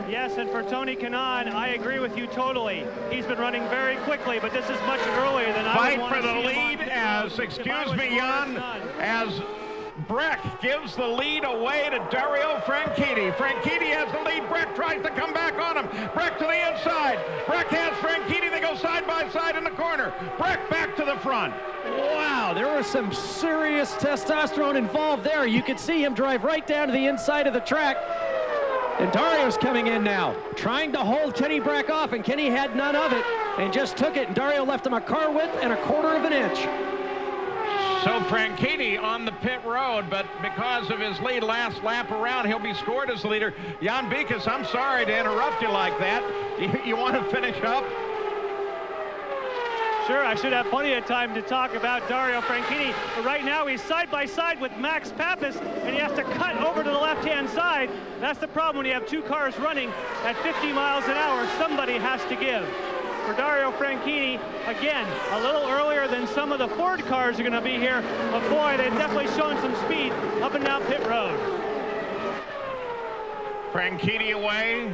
Yes, and for Tony Kanaan, I agree with you totally. He's been running very quickly, but this is much earlier than I would want to see him on. Fight for the lead as, excuse me, Jan, as Breck gives the lead away to Dario Franchitti. Franchitti has the lead. Breck tries to come back on him. Breck to the inside. Breck has Franchitti. They go side by side in the corner. Breck back to the front. Wow, there was some serious testosterone involved there. You could see him drive right down to the inside of the track. And Dario's coming in now, trying to hold Kenny Breck off, and Kenny had none of it and just took it, and Dario left him a car width and 1/4 of an inch. So Franchitti on the pit road, but because of his lead last lap around, he'll be scored as the leader. Jan Beekes, I'm sorry to interrupt you like that. You want to finish up? Sure, I should have plenty of time to talk about Dario Franchitti, but right now he's side by side with Max Pappas, and he has to cut over to the left-hand side. That's the problem when you have 2 cars running at 50 miles an hour. Somebody has to give. For Dario Franchitti, again, a little earlier than some of the Ford cars are going to be here, but boy, they've definitely shown some speed up and down pit road. Franchitti away.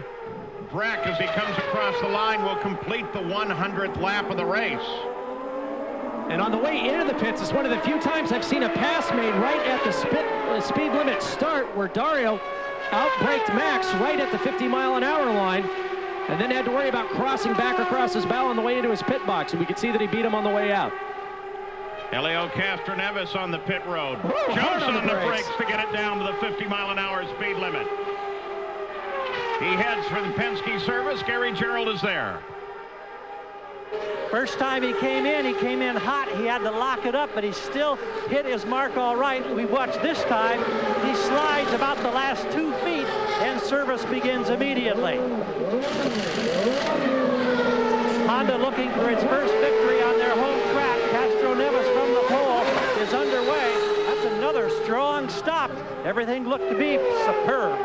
Breck, as he comes across the line, will complete the 100th lap of the race. And on the way into the pits, it's one of the few times I've seen a pass made right at the speed limit start, where Dario outbraked Max right at the 50-mile-an-hour line, and then had to worry about crossing back across his bow on the way into his pit box, and we could see that he beat him on the way out. Elio Castroneves on the pit road. Jumps on the brakes to get it down to the 50-mile-an-hour speed limit. He heads for the Penske service. Gary Gerald is there. First time he came in hot. He had to lock it up, but he still hit his mark all right. We watched this time. He slides about the last 2 feet, and service begins immediately. Honda looking for its first victory on their home track. Castroneves from the pole is underway. That's another strong stop. Everything looked to be superb.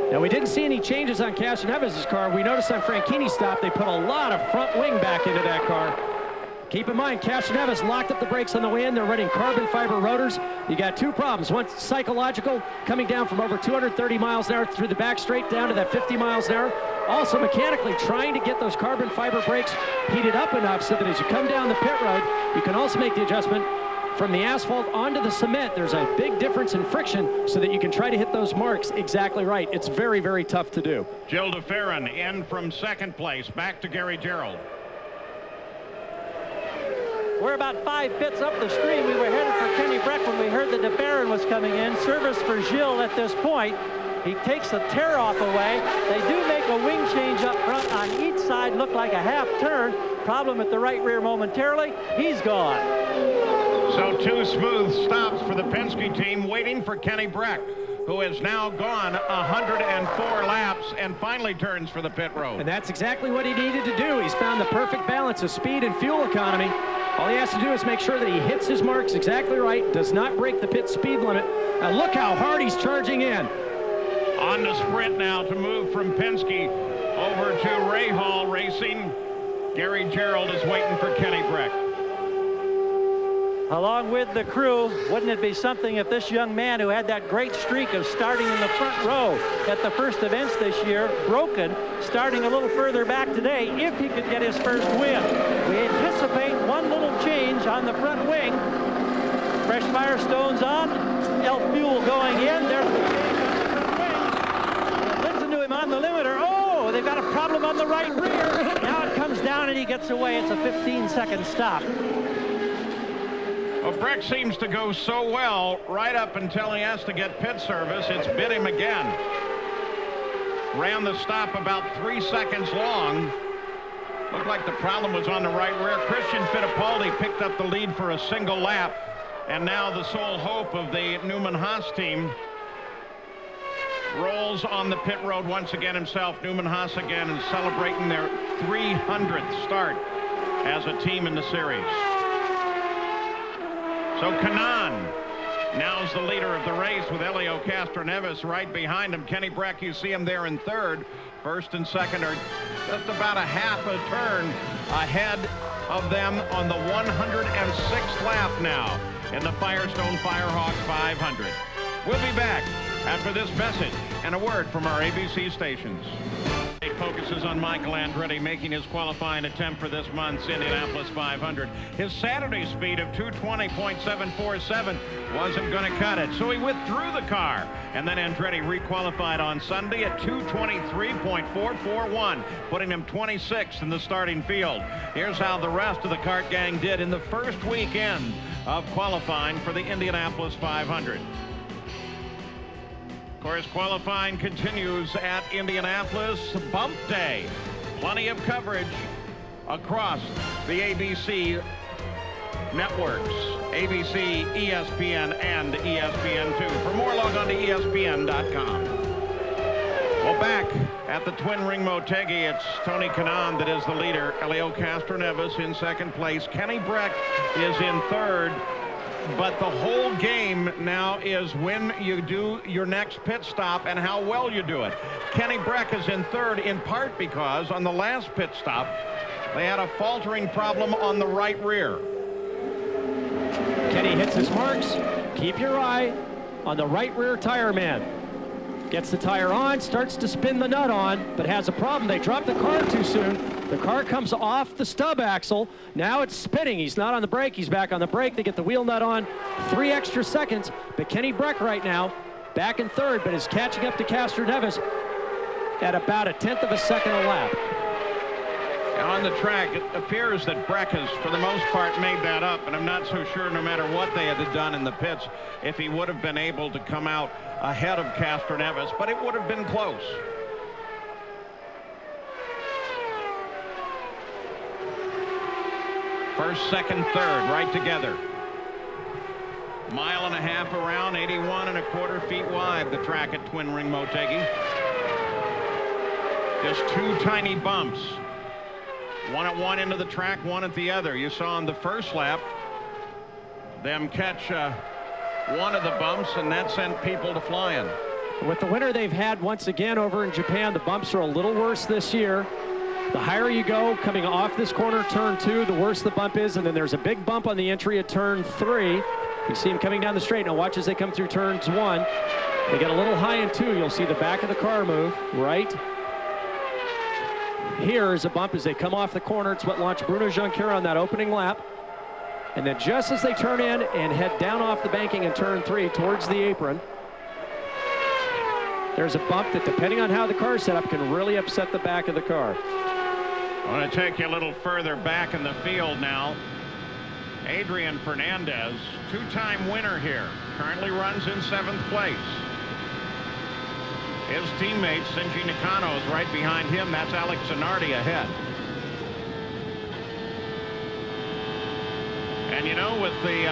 Now, we didn't see any changes on Castroneves' car. We noticed on Franchitti's stop, they put a lot of front wing back into that car. Keep in mind, Castroneves locked up the brakes on the way in. They're running carbon fiber rotors. You got 2 problems. One, psychological, coming down from over 230 miles an hour through the back straight down to that 50 miles an hour. Also, mechanically, trying to get those carbon fiber brakes heated up enough so that as you come down the pit road, you can also make the adjustment from the asphalt onto the cement. There's a big difference in friction so that you can try to hit those marks exactly right. It's very, very tough to do. Jill DeFerrin in from 2nd place. Back to Gary Gerald. We're about 5 pits up the street. We were headed for Kenny Breck when we heard that DeFerrin was coming in. Service for Gilles at this point. He takes the tear-off away. They do make a wing change up front on each side, look like a half turn. Problem at the right rear momentarily. He's gone. So 2 smooth stops for the Penske team, waiting for Kenny Breck, who has now gone 104 laps and finally turns for the pit road. And that's exactly what he needed to do. He's found the perfect balance of speed and fuel economy. All he has to do is make sure that he hits his marks exactly right, does not break the pit speed limit. Now look how hard he's charging in. On the sprint now to move from Penske over to Rahal Racing. Gary Gerald is waiting for Kenny Breck. along with the crew. Wouldn't it be something if this young man who had that great streak of starting in the front row at the first events this year, broken, starting a little further back today, if he could get his first win. We anticipate one little change on the front wing. Fresh Firestones on, Elf Fuel going in. There's the change on the front wing. Listen to him on the limiter. Oh, they've got a problem on the right rear. Now it comes down and he gets away. It's a 15-second stop. Well, Breck seems to go so well right up until he has to get pit service. It's bit him again. Ran the stop about 3 seconds long. Looked like the problem was on the right rear. Christian Fittipaldi picked up the lead for a single lap. And now the sole hope of the Newman-Haas team rolls on the pit road once again himself. Newman-Haas again is celebrating their 300th start as a team in the series. So Kanaan now is the leader of the race with Helio Castroneves right behind him. Kenny Breck, you see him there in third. First and second are just about a half a turn ahead of them on the 106th lap now in the Firestone Firehawk 500. We'll be back after this message and a word from our ABC stations. It focuses on Michael Andretti making his qualifying attempt for this month's Indianapolis 500. His Saturday speed of 220.747 wasn't going to cut it, so he withdrew the car. And then Andretti requalified on Sunday at 223.441, putting him 26th in the starting field. Here's how the rest of the kart gang did in the first weekend of qualifying for the Indianapolis 500. Of course, qualifying continues at Indianapolis. Bump day. Plenty of coverage across the ABC networks. ABC, ESPN, and ESPN2. For more, log on to ESPN.com. Well, back at the Twin Ring Motegi, it's Tony Kanaan that is the leader. Helio Castroneves in second place. Kenny Breck is in third. But the whole game now is when you do your next pit stop and how well you do it. Kenny Breck is in third in part because on the last pit stop, they had a faltering problem on the right rear. Kenny hits his marks. Keep your eye on the right rear tire man. Gets the tire on, starts to spin the nut on, but has a problem. They dropped the car too soon. The car comes off the stub axle. Now it's spinning. He's not on the brake. He's back on the brake. They get the wheel nut on. 3 extra seconds. But Kenny Breck right now back in third, but is catching up to Castroneves at about a 1/10 of a second a lap. On the track, it appears that Breck has, for the most part, made that up, and I'm not so sure, no matter what they had done in the pits, if he would have been able to come out ahead of Castroneves, but it would have been close. First, second, third, right together. 1.5 miles around, 81.25 feet wide, the track at Twin Ring Motegi. Just 2 tiny bumps. One at one end of the track, one at the other. You saw on the first lap them catch one of the bumps, and that sent people to flying. With the winter they've had once again over in Japan, the bumps are a little worse this year. The higher you go coming off this corner, turn 2, the worse the bump is, and then there's a big bump on the entry at turn 3. You see them coming down the straight. Now watch as they come through turns 1. They get a little high in 2. You'll see the back of the car move right. Here is a bump as they come off the corner. It's what launched Bruno Juncker on that opening lap. And then just as they turn in and head down off the banking in turn 3 towards the apron, there's a bump that, depending on how the car is set up, can really upset the back of the car. I want to take you a little further back in the field now. Adrian Fernandez, 2-time winner here, currently runs in 7th place. His teammate, Shinji Nakano, is right behind him. That's Alex Zanardi ahead. And you know, with the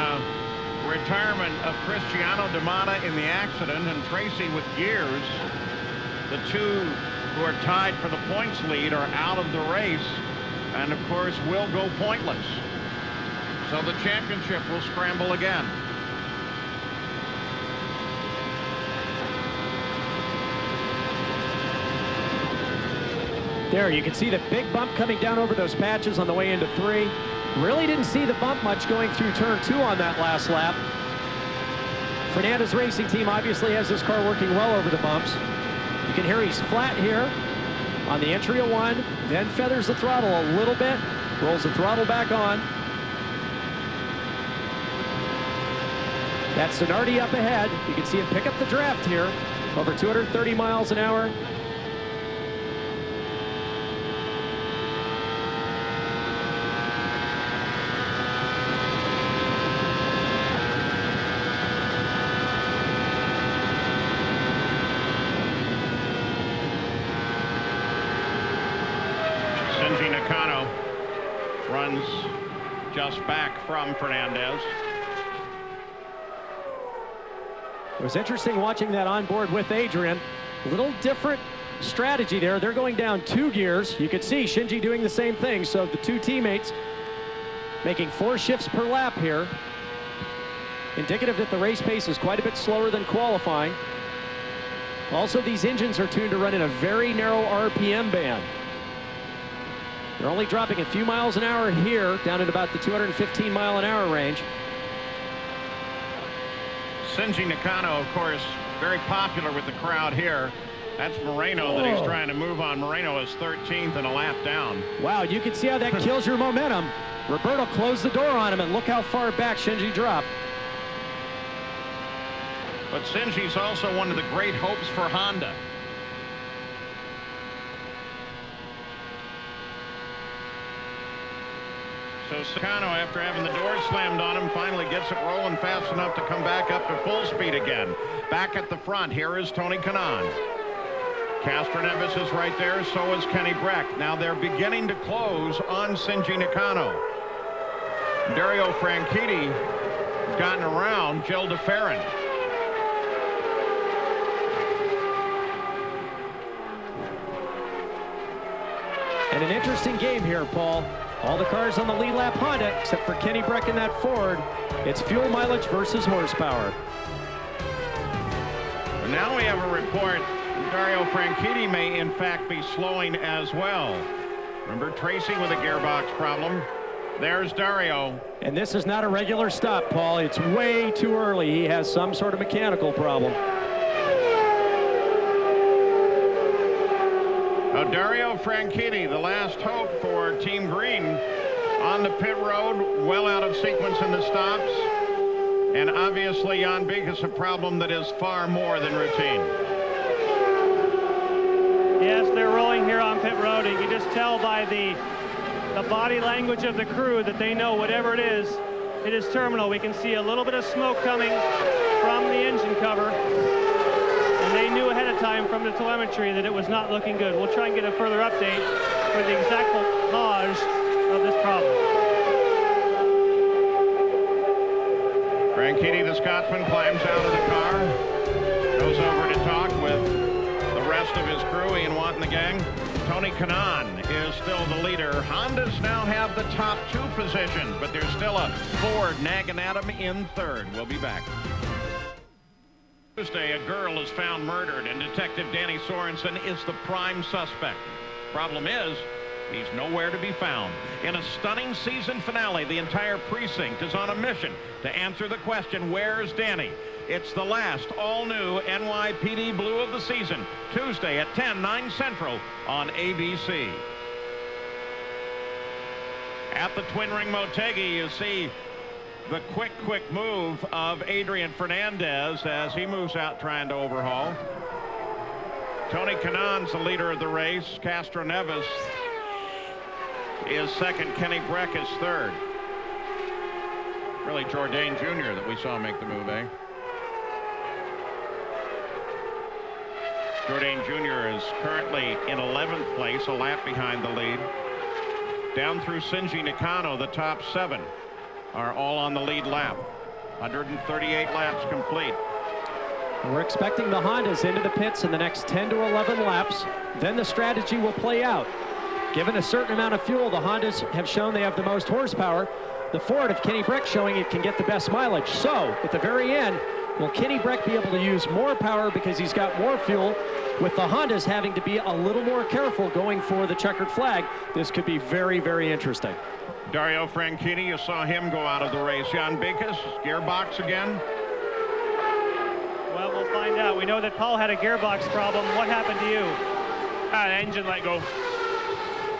retirement of Cristiano D'Amata in the accident and Tracy with gears, the two who are tied for the points lead are out of the race, and of course will go pointless. So the championship will scramble again. There, you can see the big bump coming down over those patches on the way into 3. Really didn't see the bump much going through turn 2 on that last lap. Fernandez Racing Team obviously has this car working well over the bumps. You can hear he's flat here on the entry of 1, then feathers the throttle a little bit, rolls the throttle back on. That's Zanardi up ahead. You can see him pick up the draft here, over 230 miles an hour. Runs just back from Fernandez. It was interesting watching that on board with Adrian. A little different strategy there. They're going down 2 gears. You could see Shinji doing the same thing. So the 2 teammates making 4 shifts per lap here. Indicative that the race pace is quite a bit slower than qualifying. Also, these engines are tuned to run in a very narrow RPM band. They're only dropping a few miles an hour here, down at about the 215 mile an hour range. Shinji Nakano, of course, very popular with the crowd here. That's Moreno that he's trying to move on. Moreno is 13th and a lap down. Wow, you can see how that kills your momentum. Roberto closed the door on him, and look how far back Shinji dropped. But Shinji's also one of the great hopes for Honda. So Nakano, after having the door slammed on him, finally gets it rolling fast enough to come back up to full speed again. Back at the front, here is Tony Kanaan. Castroneves is right there, so is Kenny Breck. Now they're beginning to close on Shinji Nakano. Dario Franchitti has gotten around Gilles de Ferran. And an interesting game here, Paul. All the cars on the lead lap Honda, except for Kenny Breck in that Ford. It's fuel mileage versus horsepower. And now we have a report. Dario Franchitti may in fact be slowing as well. Remember Tracy with a gearbox problem. There's Dario. And this is not a regular stop, Paul. It's way too early. He has some sort of mechanical problem. Dario Franchitti, the last hope for Team Green, on the pit road, well out of sequence in the stops. And obviously Jan Beek has a problem that is far more than routine. Yes, they're rolling here on pit road. You can just tell by the body language of the crew that they know whatever it is terminal. We can see a little bit of smoke coming from the engine cover. And they knew ahead of time from the telemetry that it was not looking good. We'll try and get a further update for the exact cause of this problem. Franchitti, the Scotsman, climbs out of the car, goes over to talk with the rest of his crew, Ian Watt and the gang. Tony Kanaan is still the leader. Hondas now have the top 2 positions, but there's still a Ford nagging at him in 3rd. We'll be back. Tuesday, a girl is found murdered, and Detective Danny Sorensen is the prime suspect. Problem is, he's nowhere to be found. In a stunning season finale, the entire precinct is on a mission to answer the question, where's Danny? It's the last all-new NYPD Blue of the season, Tuesday at 10, 9 Central on ABC. At the Twin Ring Motegi, you see the quick move of Adrian Fernandez as he moves out trying to overhaul. Tony Kanaan's the leader of the race. Castroneves is 2nd. Kenny Breck is 3rd. Really Jourdain Jr. that we saw make the move, eh? Jourdain Jr. is currently in 11th place, a lap behind the lead. Down through Shinji Nakano, the top 7 are all on the lead lap. 138 laps complete. We're expecting the Hondas into the pits in the next 10 to 11 laps. Then the strategy will play out. Given a certain amount of fuel, the Hondas have shown they have the most horsepower. The Ford of Kenny Breck showing it can get the best mileage. So at the very end, will Kenny Breck be able to use more power because he's got more fuel? With the Hondas having to be a little more careful going for the checkered flag, this could be very, very interesting. Dario Franchitti, you saw him go out of the race. Jan Bikas, gearbox again? Well, we'll find out. We know that Paul had a gearbox problem. What happened to you? The engine let go.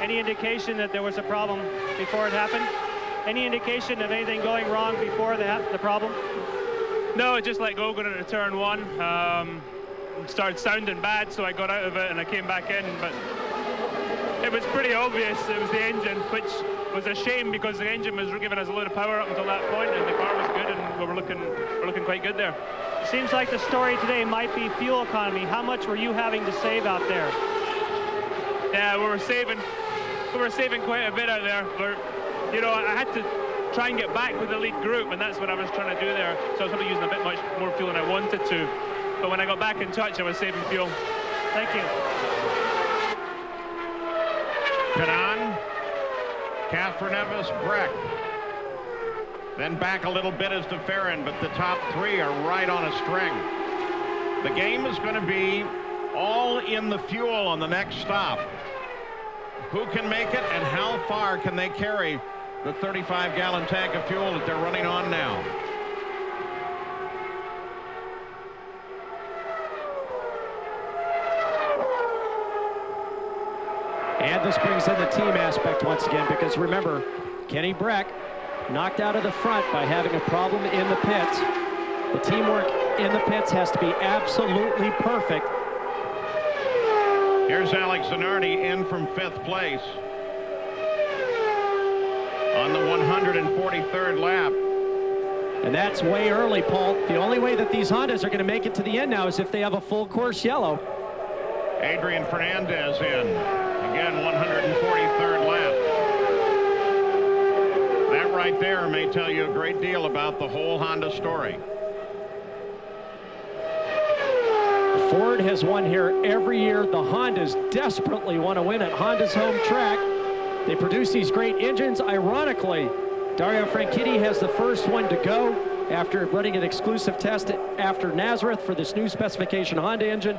Any indication that there was a problem before it happened? Any indication of anything going wrong before the problem? No, it just let go going into turn one. Started sounding bad, so I got out of it and I came back in. But it was pretty obvious it was the engine, which was a shame because the engine was giving us a lot of power up until that point, and the car was good, and we're looking quite good there. It seems like the story today might be fuel economy. How much were you having to save out there? Yeah, we were saving quite a bit out there. You know, I had to try and get back with the lead group, and that's what I was trying to do there. So I was probably using a bit much more fuel than I wanted to. But when I got back in touch, I was saving fuel. Thank you. Kanan, Castroneves, Breck. Then back a little bit is DeFerrin, but the top three are right on a string. The game is going to be all in the fuel on the next stop. Who can make it and how far can they carry the 35-gallon tank of fuel that they're running on now? And this brings in the team aspect once again, because remember, Kenny Breck knocked out of the front by having a problem in the pits. The teamwork in the pits has to be absolutely perfect. Here's Alex Zanardi in from 5th place on the 143rd lap. And that's way early, Paul. The only way that these Hondas are going to make it to the end now is if they have a full course yellow. Adrian Fernandez in. Again, 143rd lap. That right there may tell you a great deal about the whole Honda story. Ford has won here every year. The Hondas desperately want to win at Honda's home track. They produce these great engines. Ironically, Dario Franchitti has the first one to go after running an exclusive test after Nazareth for this new specification Honda engine.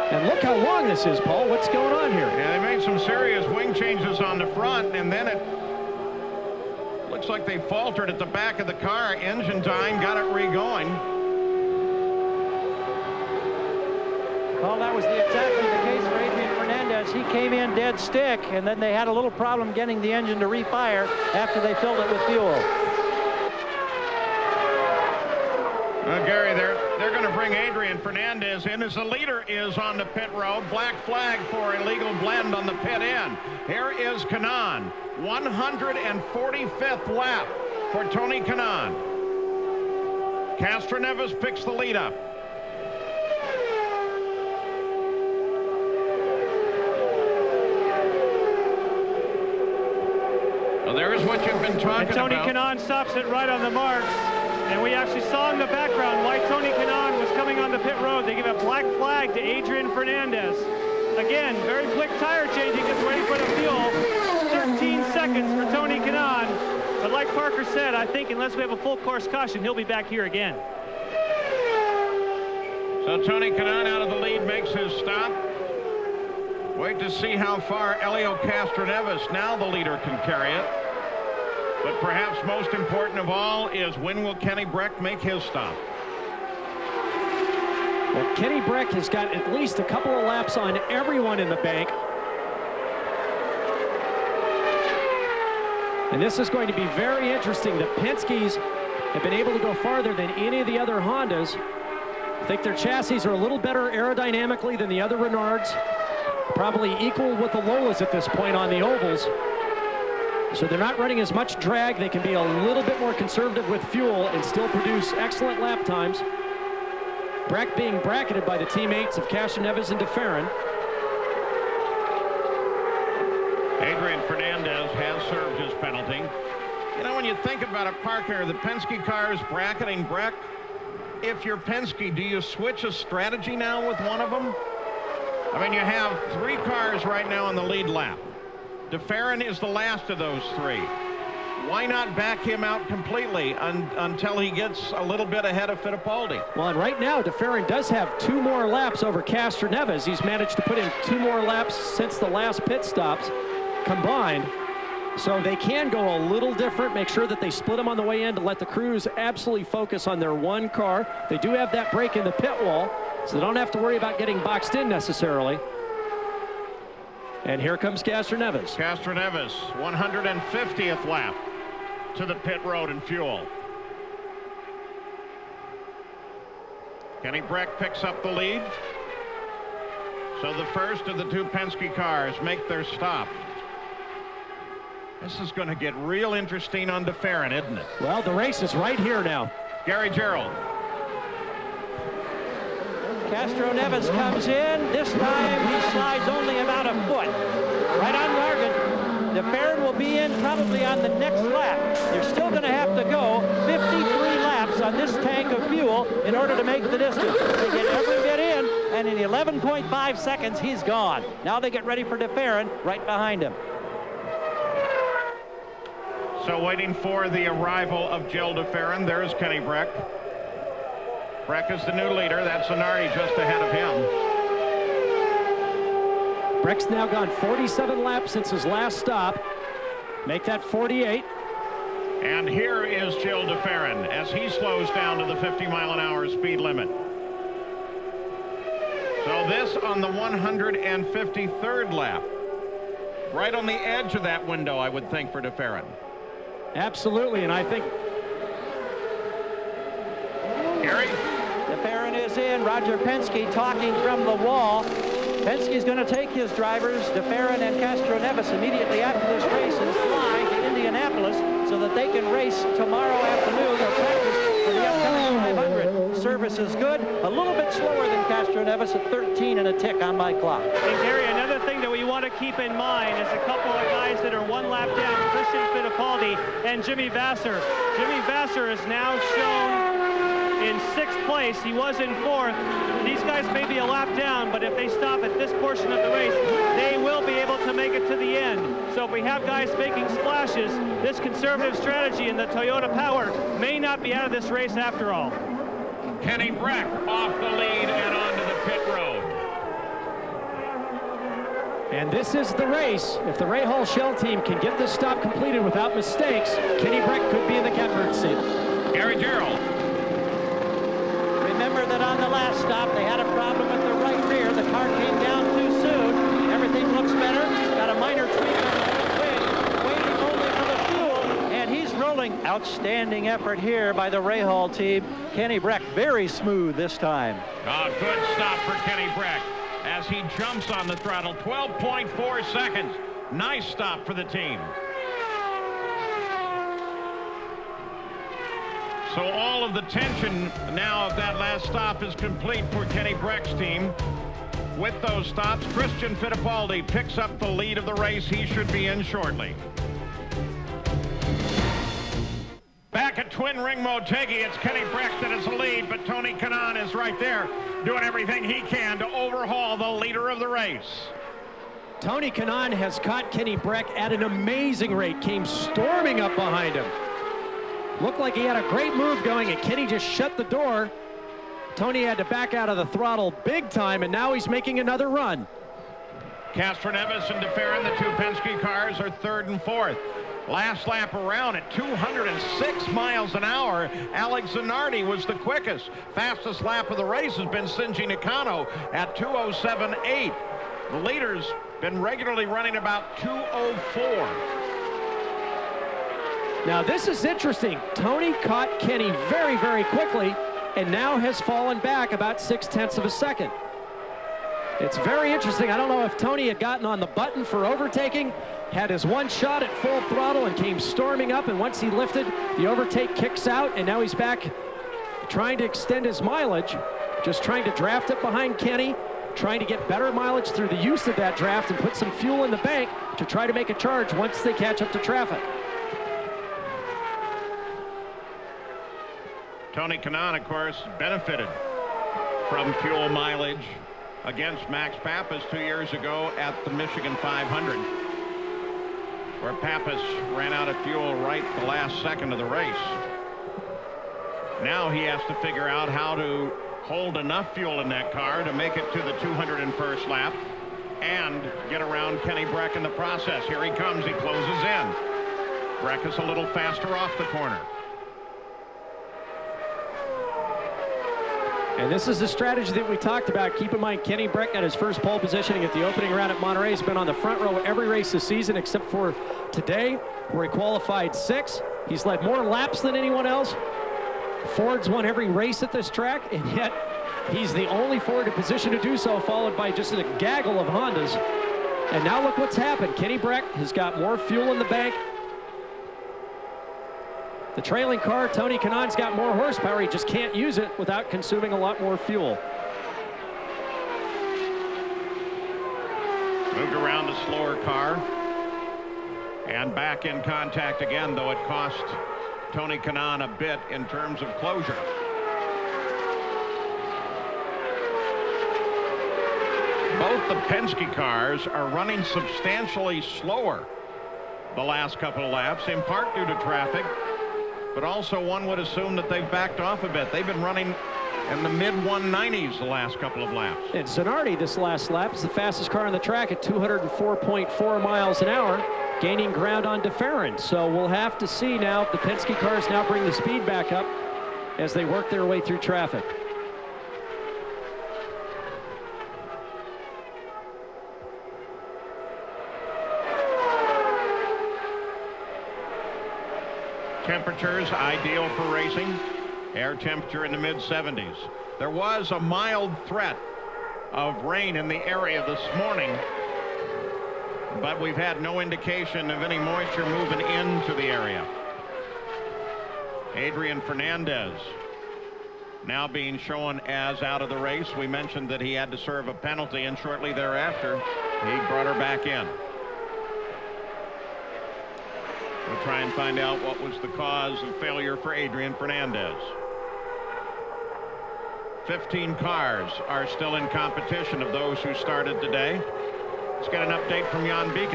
And look how long this is, Paul. What's going on here? Yeah, they made some serious wing changes on the front, and then it looks like they faltered at the back of the car. Engine time got it re-going. Well, that was exactly the case for Adrian Fernandez. He came in dead stick, and then they had a little problem getting the engine to refire after they filled it with fuel. Gary, they're going to bring Adrian Fernandez in as the leader is on the pit road. Black flag for illegal blend on the pit in. Here is Kanan, 145th lap for Tony Kanan. Castroneves picks the lead up. Well, there's what you've been talking Tony about. Kanan stops it right on the marks. And we actually saw in the background why Tony Kanan was coming on the pit road. They give a black flag to Adrian Fernandez. Again, very quick tire changing, just waiting for the fuel. 13 seconds for Tony Kanan. But like Parker said, I think unless we have a full course caution, he'll be back here again. So Tony Kanan out of the lead makes his stop. Wait to see how far Elio Castroneves, now the leader, can carry it. But perhaps most important of all is when will Kenny Breck make his stop? Well, Kenny Breck has got at least a couple of laps on everyone in the bank. And this is going to be very interesting. The Penske's have been able to go farther than any of the other Hondas. I think their chassis are a little better aerodynamically than the other Renards. Probably equal with the Lolas at this point on the ovals. So they're not running as much drag. They can be a little bit more conservative with fuel and still produce excellent lap times. Breck being bracketed by the teammates of Castroneves and DeFerrin. Adrian Fernandez has served his penalty. You know, when you think about it, Parker, the Penske car is bracketing Breck. If you're Penske, do you switch a strategy now with one of them? I mean, you have 3 cars right now on the lead lap. DeFerrin is the last of those 3. Why not back him out completely until he gets a little bit ahead of Fittipaldi? Well, and right now, DeFerrin does have 2 more laps over Castroneves. He's managed to put in 2 more laps since the last pit stops combined. So they can go a little different, make sure that they split them on the way in to let the crews absolutely focus on their one car. They do have that break in the pit wall, so they don't have to worry about getting boxed in necessarily. And here comes Castroneves. Castroneves, 150th lap to the pit road and fuel. Kenny Breck picks up the lead. So the first of the two Penske cars make their stop. This is going to get real interesting on DeFerrin, isn't it? Well, the race is right here now. Gary Gerald. Castroneves comes in. This time he slides only about a foot. Right on target. DeFerrin will be in probably on the next lap. You're still going to have to go 53 laps on this tank of fuel in order to make the distance. They get every bit in, and in 11.5 seconds, he's gone. Now they get ready for DeFerrin right behind him. So waiting for the arrival of Jill DeFerrin, there's Kenny Breck. Breck is the new leader. That's Zanardi just ahead of him. Breck's now gone 47 laps since his last stop. Make that 48. And here is Jill DeFerrin as he slows down to the 50-mile-an-hour speed limit. So this on the 153rd lap. Right on the edge of that window, I would think, for DeFerrin. Absolutely, and I think... Gary? DeFerrin is in. Roger Penske talking from the wall. Penske's going to take his drivers, DeFerrin and Castroneves, immediately after this race and fly to Indianapolis so that they can race tomorrow afternoon or practice for the upcoming 500. Service is good. A little bit slower than Castroneves at 13 and a tick on my clock. And Gary, another thing that we want to keep in mind is a couple of guys that are one lap down, Christian Fittipaldi and Jimmy Vasser. Jimmy Vasser is now shown in 6th place. He was in 4th. These guys may be a lap down, but if they stop at this portion of the race, they will be able to make it to the end. So if we have guys making splashes, this conservative strategy in the Toyota Power may not be out of this race after all. Kenny Breck off the lead and onto the pit road. And this is the race. If the Ray Hall Shell team can get this stop completed without mistakes, Kenny Breck could be in the catbird seat. Gary Gerald. Remember that on the last stop, they had a problem with the right rear. The car came down too soon. Everything looks better. Got a minor tweak on the left wing. Waiting only for the fuel. And he's rolling. Outstanding effort here by the Ray Hall team. Kenny Breck, very smooth this time. Oh, good stop for Kenny Breck as he jumps on the throttle. 12.4 seconds. Nice stop for the team. So all of the tension now of that last stop is complete for Kenny Breck's team. With those stops, Christian Fittipaldi picks up the lead of the race. He should be in shortly. Back at Twin Ring Motegi, it's Kenny Breck that is the lead, but Tony Kanaan is right there doing everything he can to overhaul the leader of the race. Tony Kanaan has caught Kenny Breck at an amazing rate, came storming up behind him. Looked like he had a great move going, and Kenny just shut the door. Tony had to back out of the throttle big time, and now he's making another run. Castroneves and DeFerrin, the two Penske cars, are 3rd and 4th. Last lap around at 206 miles an hour, Alex Zanardi was the quickest. Fastest lap of the race has been Shinji Nakano at 207.8. The leader's been regularly running about 204. Now this is interesting. Tony caught Kenny very, very quickly and now has fallen back about 0.6 of a second. It's very interesting. I don't know if Tony had gotten on the button for overtaking, had his one shot at full throttle and came storming up, and once he lifted, the overtake kicks out, and now he's back trying to extend his mileage, just trying to draft it behind Kenny, trying to get better mileage through the use of that draft and put some fuel in the bank to try to make a charge once they catch up to traffic. Tony Kanaan, of course, benefited from fuel mileage against Max Pappas 2 years ago at the Michigan 500, where Pappas ran out of fuel right the last second of the race. Now he has to figure out how to hold enough fuel in that car to make it to the 201st lap and get around Kenny Breck in the process. Here he comes. He closes in. Breck is a little faster off the corner. And this is the strategy that we talked about. Keep in mind, Kenny Breck got his first pole positioning at the opening round at Monterey. He's been on the front row every race this season except for today, where he qualified 6th. He's led more laps than anyone else. Ford's won every race at this track, and yet he's the only Ford in position to do so, followed by just a gaggle of Hondas. And now look what's happened. Kenny Breck has got more fuel in the bank. The trailing car, Tony Kanaan's got more horsepower. He just can't use it without consuming a lot more fuel. Moved around the slower car. And back in contact again, though it cost Tony Kanaan a bit in terms of closure. Both the Penske cars are running substantially slower the last couple of laps, in part due to traffic, but also one would assume that they've backed off a bit. They've been running in the mid-190s the last couple of laps. And Zanardi this last lap is the fastest car on the track at 204.4 miles an hour, gaining ground on DeFerrin. So we'll have to see now if the Penske cars now bring the speed back up as they work their way through traffic. Temperatures ideal for racing. Air temperature in the mid-70s. There was a mild threat of rain in the area this morning, but we've had no indication of any moisture moving into the area. Adrian Fernandez now being shown as out of the race. We mentioned that he had to serve a penalty, and shortly thereafter he brought her back in. We'll try and find out what was the cause of failure for Adrian Fernandez. 15 cars are still in competition of those who started today. Let's get an update from Jan Beekes.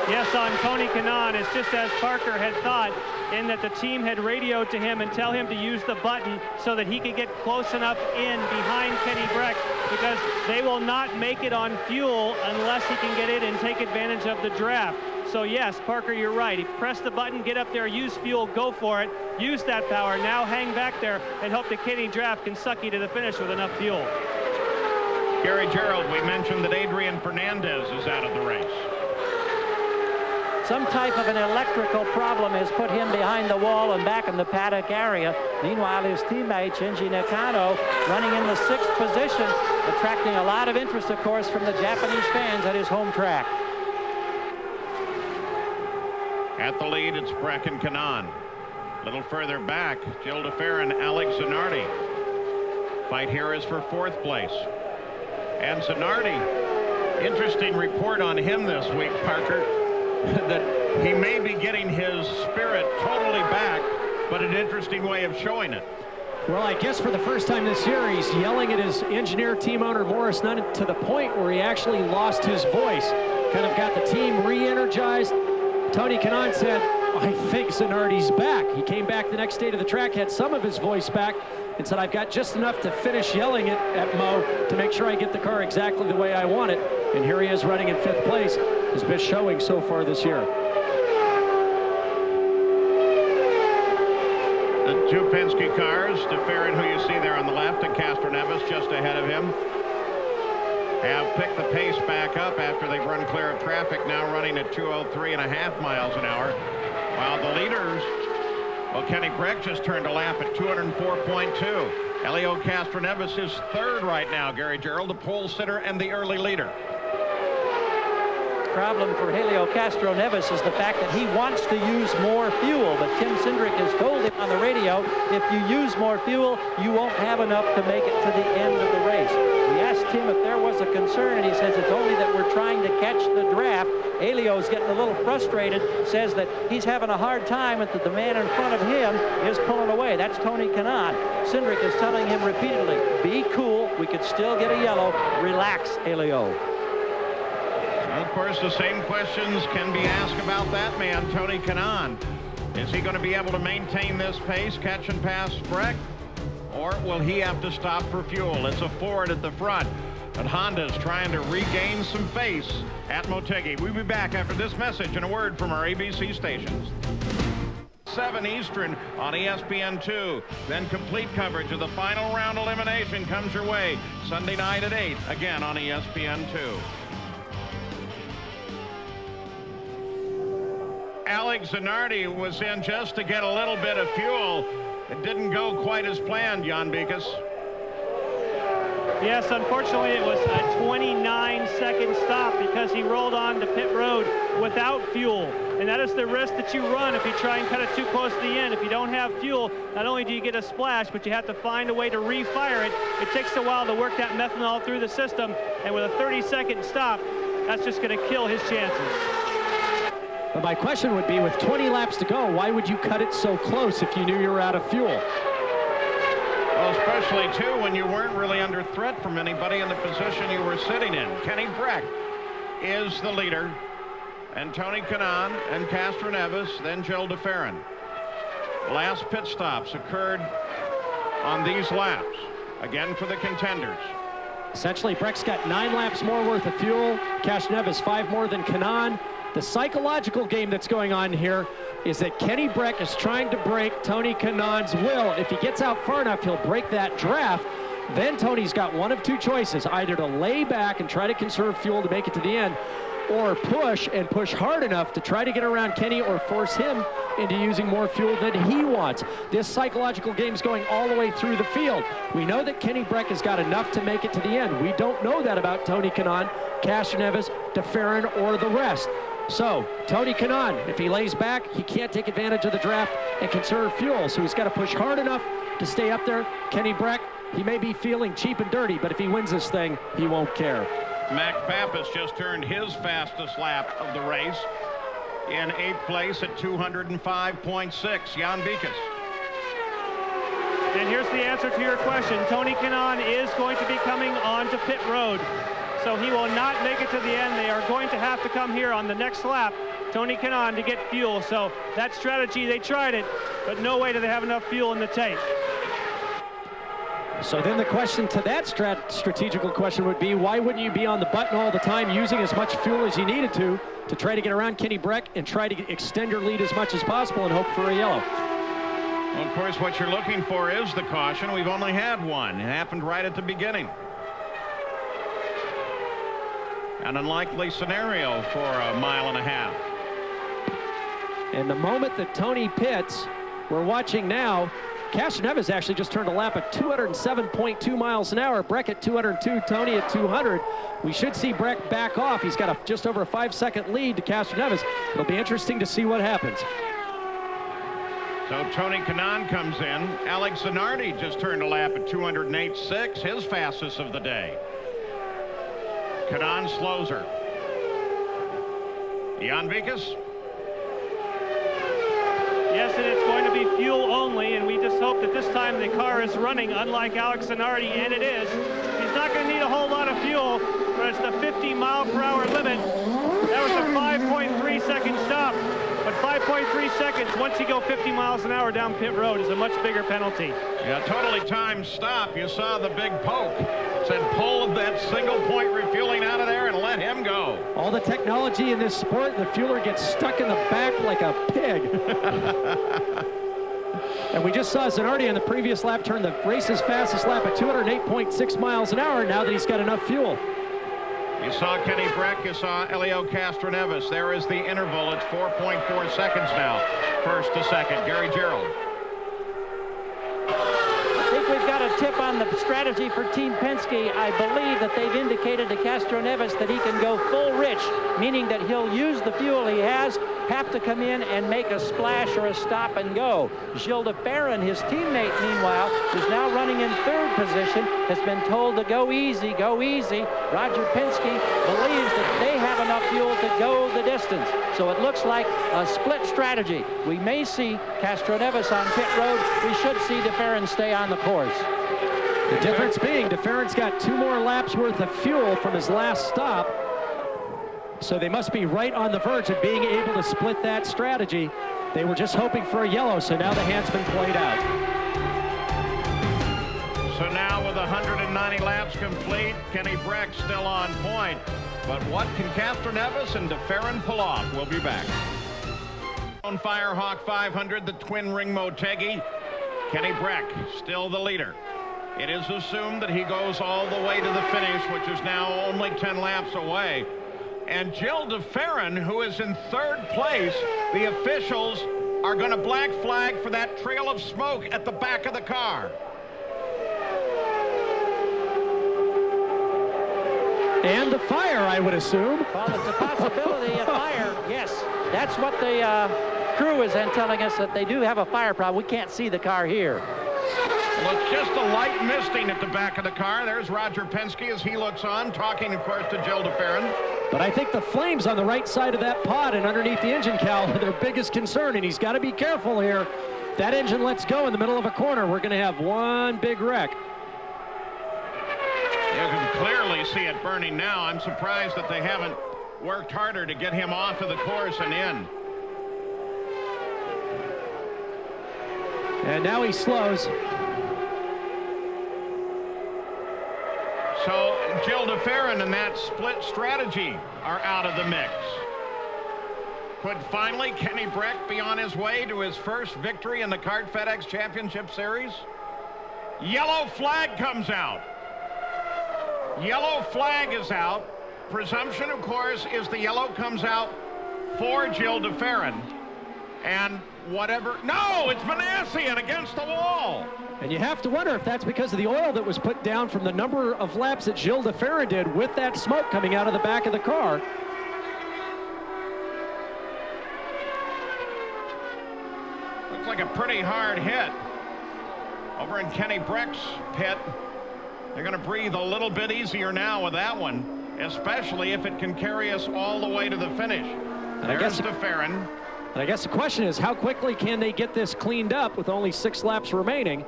Yes, on Tony Kanaan, it's just as Parker had thought, in that the team had radioed to him and tell him to use the button so that he could get close enough in behind Kenny Breck, because they will not make it on fuel unless he can get it and take advantage of the draft. So yes, Parker, you're right. He pressed the button, get up there, use fuel, go for it, use that power, now hang back there and hope the Kenny draft can suck you to the finish with enough fuel. Gary Gerald, we mentioned that Adrian Fernandez is out of the race. Some type of an electrical problem has put him behind the wall and back in the paddock area. Meanwhile, his teammate, Shinji Nakano, running in the 6th position, attracting a lot of interest, of course, from the Japanese fans at his home track. At the lead, it's Breck and Kanaan. A little further back, Gil DeFerrin, Alex Zanardi. Fight here is for 4th place. And Zanardi, interesting report on him this week, Parker, that he may be getting his spirit totally back, but an interesting way of showing it. Well, I guess for the first time this year, he's yelling at his engineer, team owner Morris Nunn, to the point where he actually lost his voice. Kind of got the team re-energized. Tony Kanaan said, I think Zanardi's back. He came back the next day to the track, had some of his voice back, and said, I've got just enough to finish yelling at Mo to make sure I get the car exactly the way I want it. And here he is running in 5th place, his best showing so far this year. The 2 Penske cars, DeFerrin, who you see there on the left, and Castroneves just ahead of him, have picked the pace back up after they've run clear of traffic, now running at 203.5 miles an hour. While the leaders, well, Kenny Breck just turned a lap at 204.2. Helio Castroneves is 3rd right now, Gary Gerald, the pole sitter and the early leader. Problem for Helio Castroneves is the fact that he wants to use more fuel, but Tim Cindric has told him on the radio, if you use more fuel, you won't have enough to make it to the end of the race. We asked him if there was a concern, and he says it's only that we're trying to catch the draft. Helio's getting a little frustrated, says that he's having a hard time and that the man in front of him is pulling away. That's Tony Kanaan. Cindric is telling him repeatedly, be cool, we could still get a yellow, relax, Helio. Well, of course, the same questions can be asked about that man, Tony Kanaan. Is he going to be able to maintain this pace, catch and pass Breck? Or will he have to stop for fuel? It's a Ford at the front. But Honda's trying to regain some face at Motegi. We'll be back after this message and a word from our ABC stations. 7 Eastern on ESPN2. Then complete coverage of the final round elimination comes your way Sunday night at 8, again on ESPN2. Alex Zanardi was in just to get a little bit of fuel. It didn't go quite as planned, Jan Beekes. Yes, unfortunately, it was a 29-second stop because he rolled on to pit road without fuel. And that is the risk that you run if you try and cut it too close to the end. If you don't have fuel, not only do you get a splash, but you have to find a way to refire it. It takes a while to work that methanol through the system. And with a 30-second stop, that's just going to kill his chances. But my question would be, with 20 laps to go, why would you cut it so close if you knew you were out of fuel? Well, especially, too, when you weren't really under threat from anybody in the position you were sitting in. Kenny Breck is the leader, and Tony Kanaan and Castroneves, then Gilles de Ferran. Last pit stops occurred on these laps, again for the contenders. Essentially, Breck's got 9 laps more worth of fuel. Castroneves 5 more than Kanaan. The psychological game that's going on here is that Kenny Breck is trying to break Tony Kanaan's will. If he gets out far enough, he'll break that draft. Then Tony's got one of 2 choices, either to lay back and try to conserve fuel to make it to the end, or push and push hard enough to try to get around Kenny or force him into using more fuel than he wants. This psychological game is going all the way through the field. We know that Kenny Breck has got enough to make it to the end. We don't know that about Tony Kanaan, Castroneves, de Ferran, or the rest. So, Tony Kanaan, if he lays back, he can't take advantage of the draft and conserve fuel. So he's got to push hard enough to stay up there. Kenny Breck, he may be feeling cheap and dirty, but if he wins this thing, he won't care. Mac Pappas just earned his fastest lap of the race in 8th place at 205.6. Jan Beekes. And here's the answer to your question. Tony Kanaan is going to be coming onto pit road. So he will not make it to the end. They are going to have to come here on the next lap, Tony Kanaan, to get fuel. So that strategy, they tried it, but no way do they have enough fuel in the tank. So then the question to that strategical question would be, why wouldn't you be on the button all the time using as much fuel as you needed to try to get around Kenny Breck and try to extend your lead as much as possible and hope for a yellow? Well, of course, what you're looking for is the caution. We've only had one. It happened right at the beginning. An unlikely scenario for a mile and a half. And the moment that Tony pits, we're watching now, Castroneves actually just turned a lap at 207.2 miles an hour. Breck at 202, Tony at 200. We should see Breck back off. He's got just over a 5-second lead to Castroneves. It'll be interesting to see what happens. So Tony Kanaan comes in. Alex Zanardi just turned a lap at 208.6, his fastest of the day. Kanaan slows her. Jan Beekes? Yes, and it's going to be fuel only, and we just hope that this time the car is running, unlike Alex Zanardi, and it is. He's not going to need a whole lot of fuel, but it's the 50-mile-per-hour limit. That was a 5.3-second stop, but 5.3 seconds once you go 50 miles an hour down pit road is a much bigger penalty. Yeah, totally timed stop. You saw the big poke. Said pull that single-point refueling out of there and let him go. All the technology in this sport, the fueler gets stuck in the back like a pig. And we just saw Zanardi on the previous lap turn the race's fastest lap at 208.6 miles an hour now that he's got enough fuel. You saw Kenny Breck, you saw Elio Castroneves. There is the interval. It's 4.4 seconds now, first to second. Gary Gerald. I think we've got a tip on the strategy for Team Penske. I believe that they've indicated to Castroneves that he can go full rich, meaning that he'll use the fuel he has, have to come in and make a splash or a stop and go. Gilles de Ferran, his teammate, meanwhile, is now running in 3rd position, has been told to go easy, go easy. Roger Penske believes that they have enough fuel to go the distance. So it looks like a split strategy. We may see Castroneves on pit road. We should see de Ferran stay on the course. The difference being, de Ferran's got 2 more laps worth of fuel from his last stop. So they must be right on the verge of being able to split that strategy. They were just hoping for a yellow, so now the hand's been played out. So now with 190 laps laps complete. Kenny Breck still on point. But what can Castroneves and DeFerrin pull off? We'll be back. On Firehawk 500, the twin ring Motegi. Kenny Breck still the leader. It is assumed that he goes all the way to the finish, which is now only 10 laps away. And Jill DeFerrin, who is in third place, the officials are going to black flag for that trail of smoke at the back of the car. And the fire, I would assume. Well, it's a possibility of fire, yes. That's what the crew is then telling us, that they do have a fire problem. We can't see the car here. Well, it's just a light misting at the back of the car. There's Roger Penske as he looks on, talking, of course, to Jill DeFerrin. But I think the flames on the right side of that pod and underneath the engine cowl are their biggest concern, and he's got to be careful here. If that engine lets go in the middle of a corner, we're going to have one big wreck. You can clearly see it burning now. I'm surprised that they haven't worked harder to get him off of the course and in. And now he slows. So Jill DeFerrin and that split strategy are out of the mix. Could finally Kenny Breck be on his way to his first victory in the Kart FedEx Championship Series? Yellow flag comes out. Yellow flag is out. Presumption, of course, is the yellow comes out for Jill DeFerrin. And whatever. No, it's Manassian against the wall. And you have to wonder if that's because of the oil that was put down from the number of laps that Jill DeFerrin did with that smoke coming out of the back of the car. Looks like a pretty hard hit. Over in Kenny Breck's pit, they're going to breathe a little bit easier now with that one, especially if it can carry us all the way to the finish. There's DeFerrin. And I guess the question is, how quickly can they get this cleaned up with only 6 laps remaining?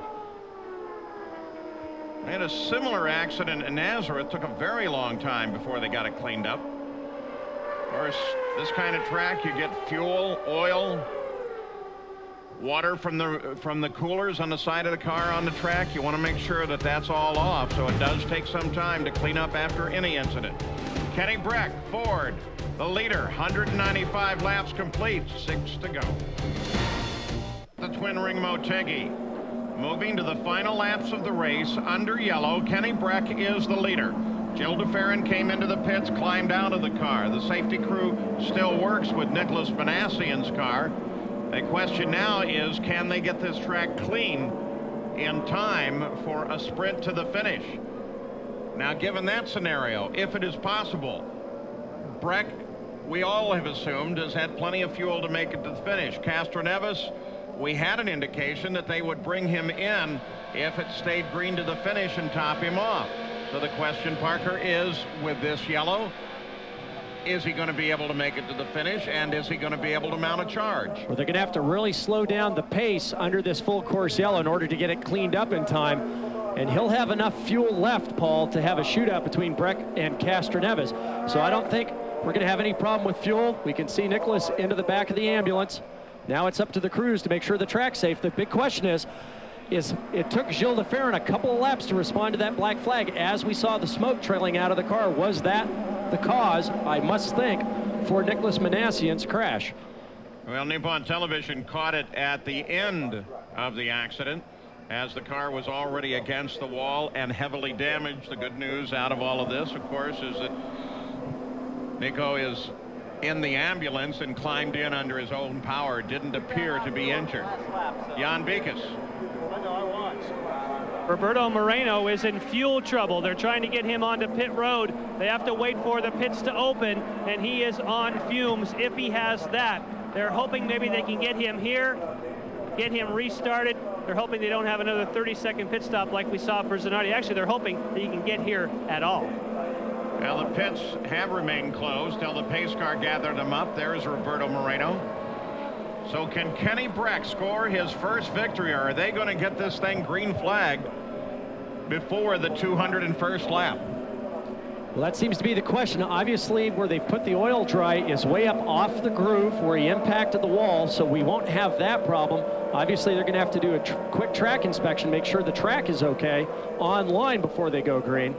They had a similar accident in Nazareth. It took a very long time before they got it cleaned up. Of course, this kind of track, you get fuel, oil, water from the coolers on the side of the car on the track. You want to make sure that that's all off, so it does take some time to clean up after any incident. Kenny Breck, Ford, the leader, 195 laps complete, 6 to go. The twin ring Motegi moving to the final laps of the race under yellow. Kenny Breck is the leader. Jill DeFerrin came into the pits, climbed out of the car. The safety crew still works with Nicholas Manassian's car. The question now is, can they get this track clean in time for a sprint to the finish? Now, given that scenario, if it is possible, Breck, we all have assumed, has had plenty of fuel to make it to the finish. Castroneves, we had an indication that they would bring him in if it stayed green to the finish and top him off. So the question, Parker, is with this yellow, is he going to be able to make it to the finish, and is he going to be able to mount a charge? Well, they're going to have to really slow down the pace under this full course yellow in order to get it cleaned up in time. And he'll have enough fuel left, Paul, to have a shootout between Breck and Castroneves. So I don't think we're going to have any problem with fuel. We can see Nicholas into the back of the ambulance. Now it's up to the crews to make sure the track's safe. The big question is it took Jill DeFerrin a couple of laps to respond to that black flag as we saw the smoke trailing out of the car. Was that the cause, I must think, for Nicholas Manassian's crash? Well, Nippon Television caught it at the end of the accident as the car was already against the wall and heavily damaged. The good news out of all of this, of course, is that Nico is in the ambulance and climbed in under his own power. Didn't appear to be injured. Jan Beekes. Roberto Moreno is in fuel trouble. They're trying to get him onto pit road. They have to wait for the pits to open, and he is on fumes if he has that. They're hoping maybe they can get him here, get him restarted. They're hoping they don't have another 30-second pit stop like we saw for Zanardi. Actually, they're hoping that he can get here at all. Well, the pits have remained closed till the pace car gathered them up. There's Roberto Moreno. So can Kenny Breck score his first victory, or are they going to get this thing green flagged before the 201st lap? Well, that seems to be the question. Obviously, where they've put the oil dry is way up off the groove where he impacted the wall, so we won't have that problem. Obviously, they're going to have to do a quick track inspection, make sure the track is okay online before they go green.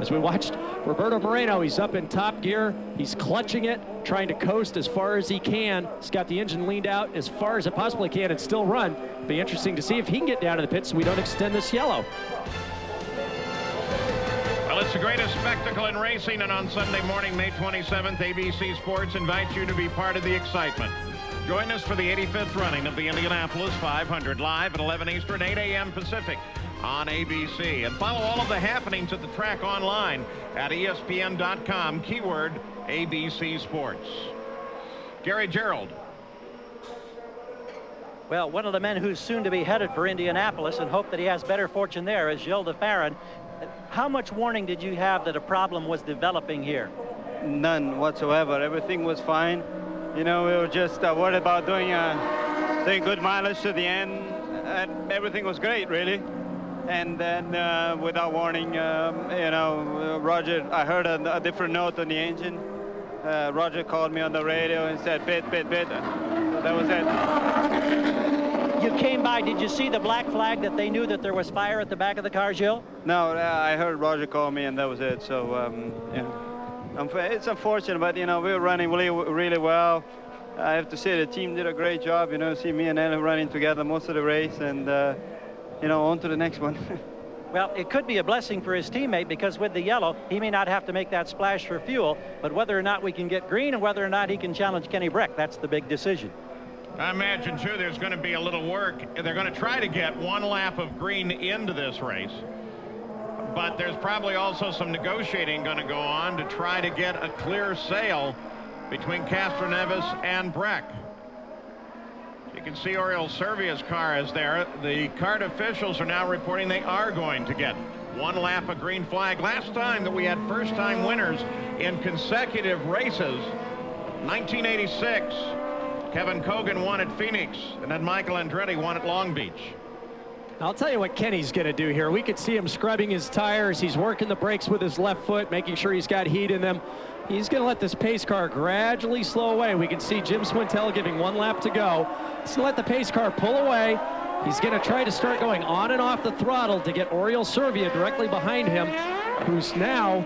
As we watched Roberto Moreno, he's up in top gear. He's clutching it, trying to coast as far as he can. He's got the engine leaned out as far as it possibly can and still run. Be interesting to see if he can get down to the pits so we don't extend this yellow. Well, it's the greatest spectacle in racing, and on Sunday morning, May 27th, ABC Sports invites you to be part of the excitement. Join us for the 85th running of the Indianapolis 500 live at 11 Eastern, 8 a.m. Pacific on ABC. And follow all of the happenings at the track online at ESPN.com, keyword ABC Sports. Gary Gerald. Well, one of the men who's soon to be headed for Indianapolis and hope that he has better fortune there is Gilles de Ferran. How much warning did you have that a problem was developing here? None whatsoever. Everything was fine. You know, we were just worried about doing good mileage to the end, and everything was great, really. And then without warning, you know, Roger, I heard a different note on the engine. Roger called me on the radio and said, bit. So that was it. You came by, did you see the black flag that they knew that there was fire at the back of the car, Gilles? No, I heard Roger call me and that was it. So, yeah. It's unfortunate, but, you know, we were running really well. I have to say the team did a great job. You know, see me and Ellie running together most of the race, and, you know, on to the next one. Well, it could be a blessing for his teammate because with the yellow, he may not have to make that splash for fuel, but whether or not we can get green and whether or not he can challenge Kenny Breck, that's the big decision. I imagine, too, there's going to be a little work. They're going to try to get one lap of green into this race. But there's probably also some negotiating going to go on to try to get a clear sail between Castroneves and Breck. You can see Oriol Servia's car is there. The kart officials are now reporting they are going to get one lap of green flag. Last time that we had first-time winners in consecutive races, 1986. Kevin Cogan won at Phoenix, and then Michael Andretti won at Long Beach. I'll tell you what Kenny's going to do here. We could see him scrubbing his tires. He's working the brakes with his left foot, making sure he's got heat in them. He's going to let this pace car gradually slow away. We can see Jim Swintel giving one lap to go. He's going to let the pace car pull away. He's going to try to start going on and off the throttle to get Oriol Servia directly behind him, who's now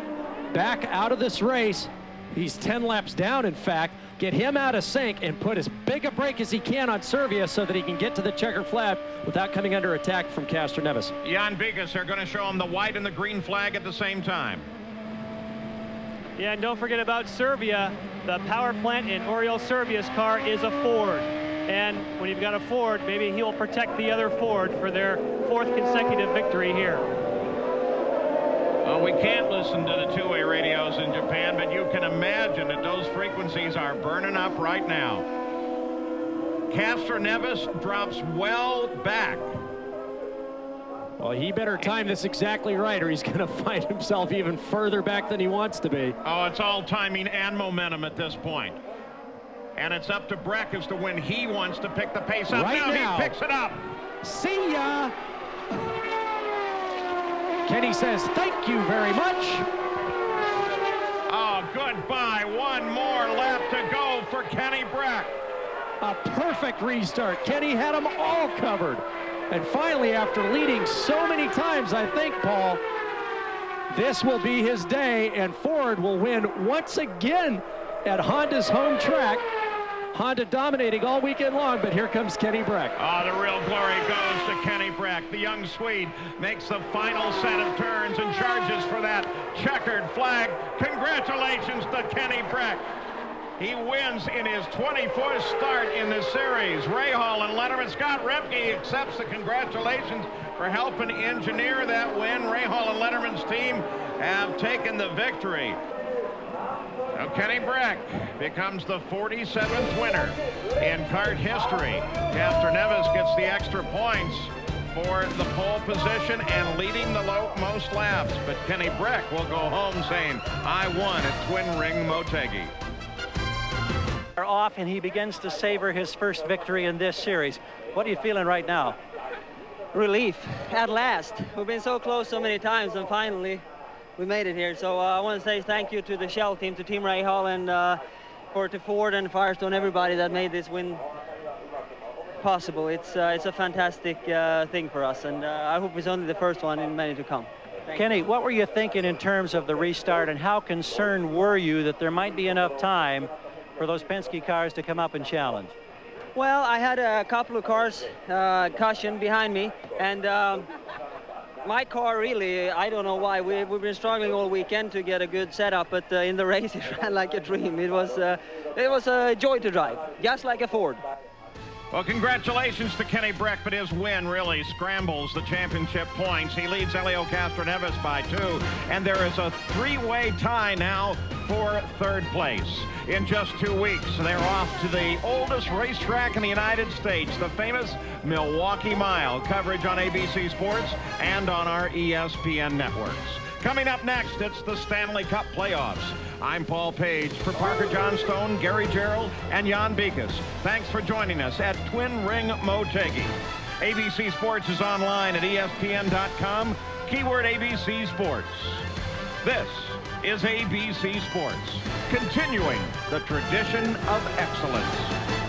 back out of this race. He's 10 laps down, in fact. Get him out of sync and put as big a brake as he can on Servia so that he can get to the checkered flag without coming under attack from Castroneves. Jan Vigas, they're going to show him the white and the green flag at the same time. Yeah, and don't forget about Servia. The power plant in Oriol Servia's car is a Ford. And when you've got a Ford, maybe he'll protect the other Ford for their fourth consecutive victory here. Well, we can't listen to the two-way radios in Japan, but you can imagine that those frequencies are burning up right now. Castroneves drops well back. Well, he better time this exactly right, or he's going to find himself even further back than he wants to be. Oh, it's all timing and momentum at this point. And it's up to Breck as to when he wants to pick the pace up. Right now, he picks it up. See ya. Kenny says, thank you very much. Oh, goodbye. One more lap to go for Kenny Breck. A perfect restart. Kenny had them all covered. And finally, after leading so many times, I think, Paul, this will be his day, and Ford will win once again at Honda's home track. Honda dominating all weekend long, but here comes Kenny Breck. Oh, the real glory goes to Kenny Breck. The young Swede makes the final set of turns and charges for that checkered flag. Congratulations to Kenny Breck. He wins in his 24th start in the series. Ray Hall and Letterman. Scott Repke accepts the congratulations for helping engineer that win. Ray Hall and Letterman's team have taken the victory. Now Kenny Breck becomes the 47th winner in kart history. Castroneves gets the extra points for the pole position and leading the most laps. But Kenny Breck will go home saying, I won at Twin Ring Motegi. Off, and he begins to savor his first victory in this series. What are you feeling right now? Relief, at last. We've been so close so many times, and finally we made it here. So I want to say thank you to the Shell team, to Team Ray Hall, and to Ford and Firestone, everybody that made this win possible. It's a fantastic thing for us, and I hope it's only the first one in many to come. Kenny, what were you thinking in terms of the restart, and how concerned were you that there might be enough time for those Penske cars to come up and challenge? Well, I had a couple of cars caution behind me, and my car really, I don't know why, we've been struggling all weekend to get a good setup, but in the race it ran like a dream. It was a joy to drive, just like a Ford. Well, congratulations to Kenny Breck, but his win really scrambles the championship points. He leads Helio Castroneves by 2, and there is a 3-way tie now for 3rd place. In just 2 weeks, they're off to the oldest racetrack in the United States, the famous Milwaukee Mile. Coverage on ABC Sports and on our ESPN networks. Coming up next, it's the Stanley Cup playoffs. I'm Paul Page for Parker Johnstone, Gary Gerald, and Jan Beekes. Thanks for joining us at Twin Ring Motegi. ABC Sports is online at ESPN.com, keyword ABC Sports. This is ABC Sports, continuing the tradition of excellence.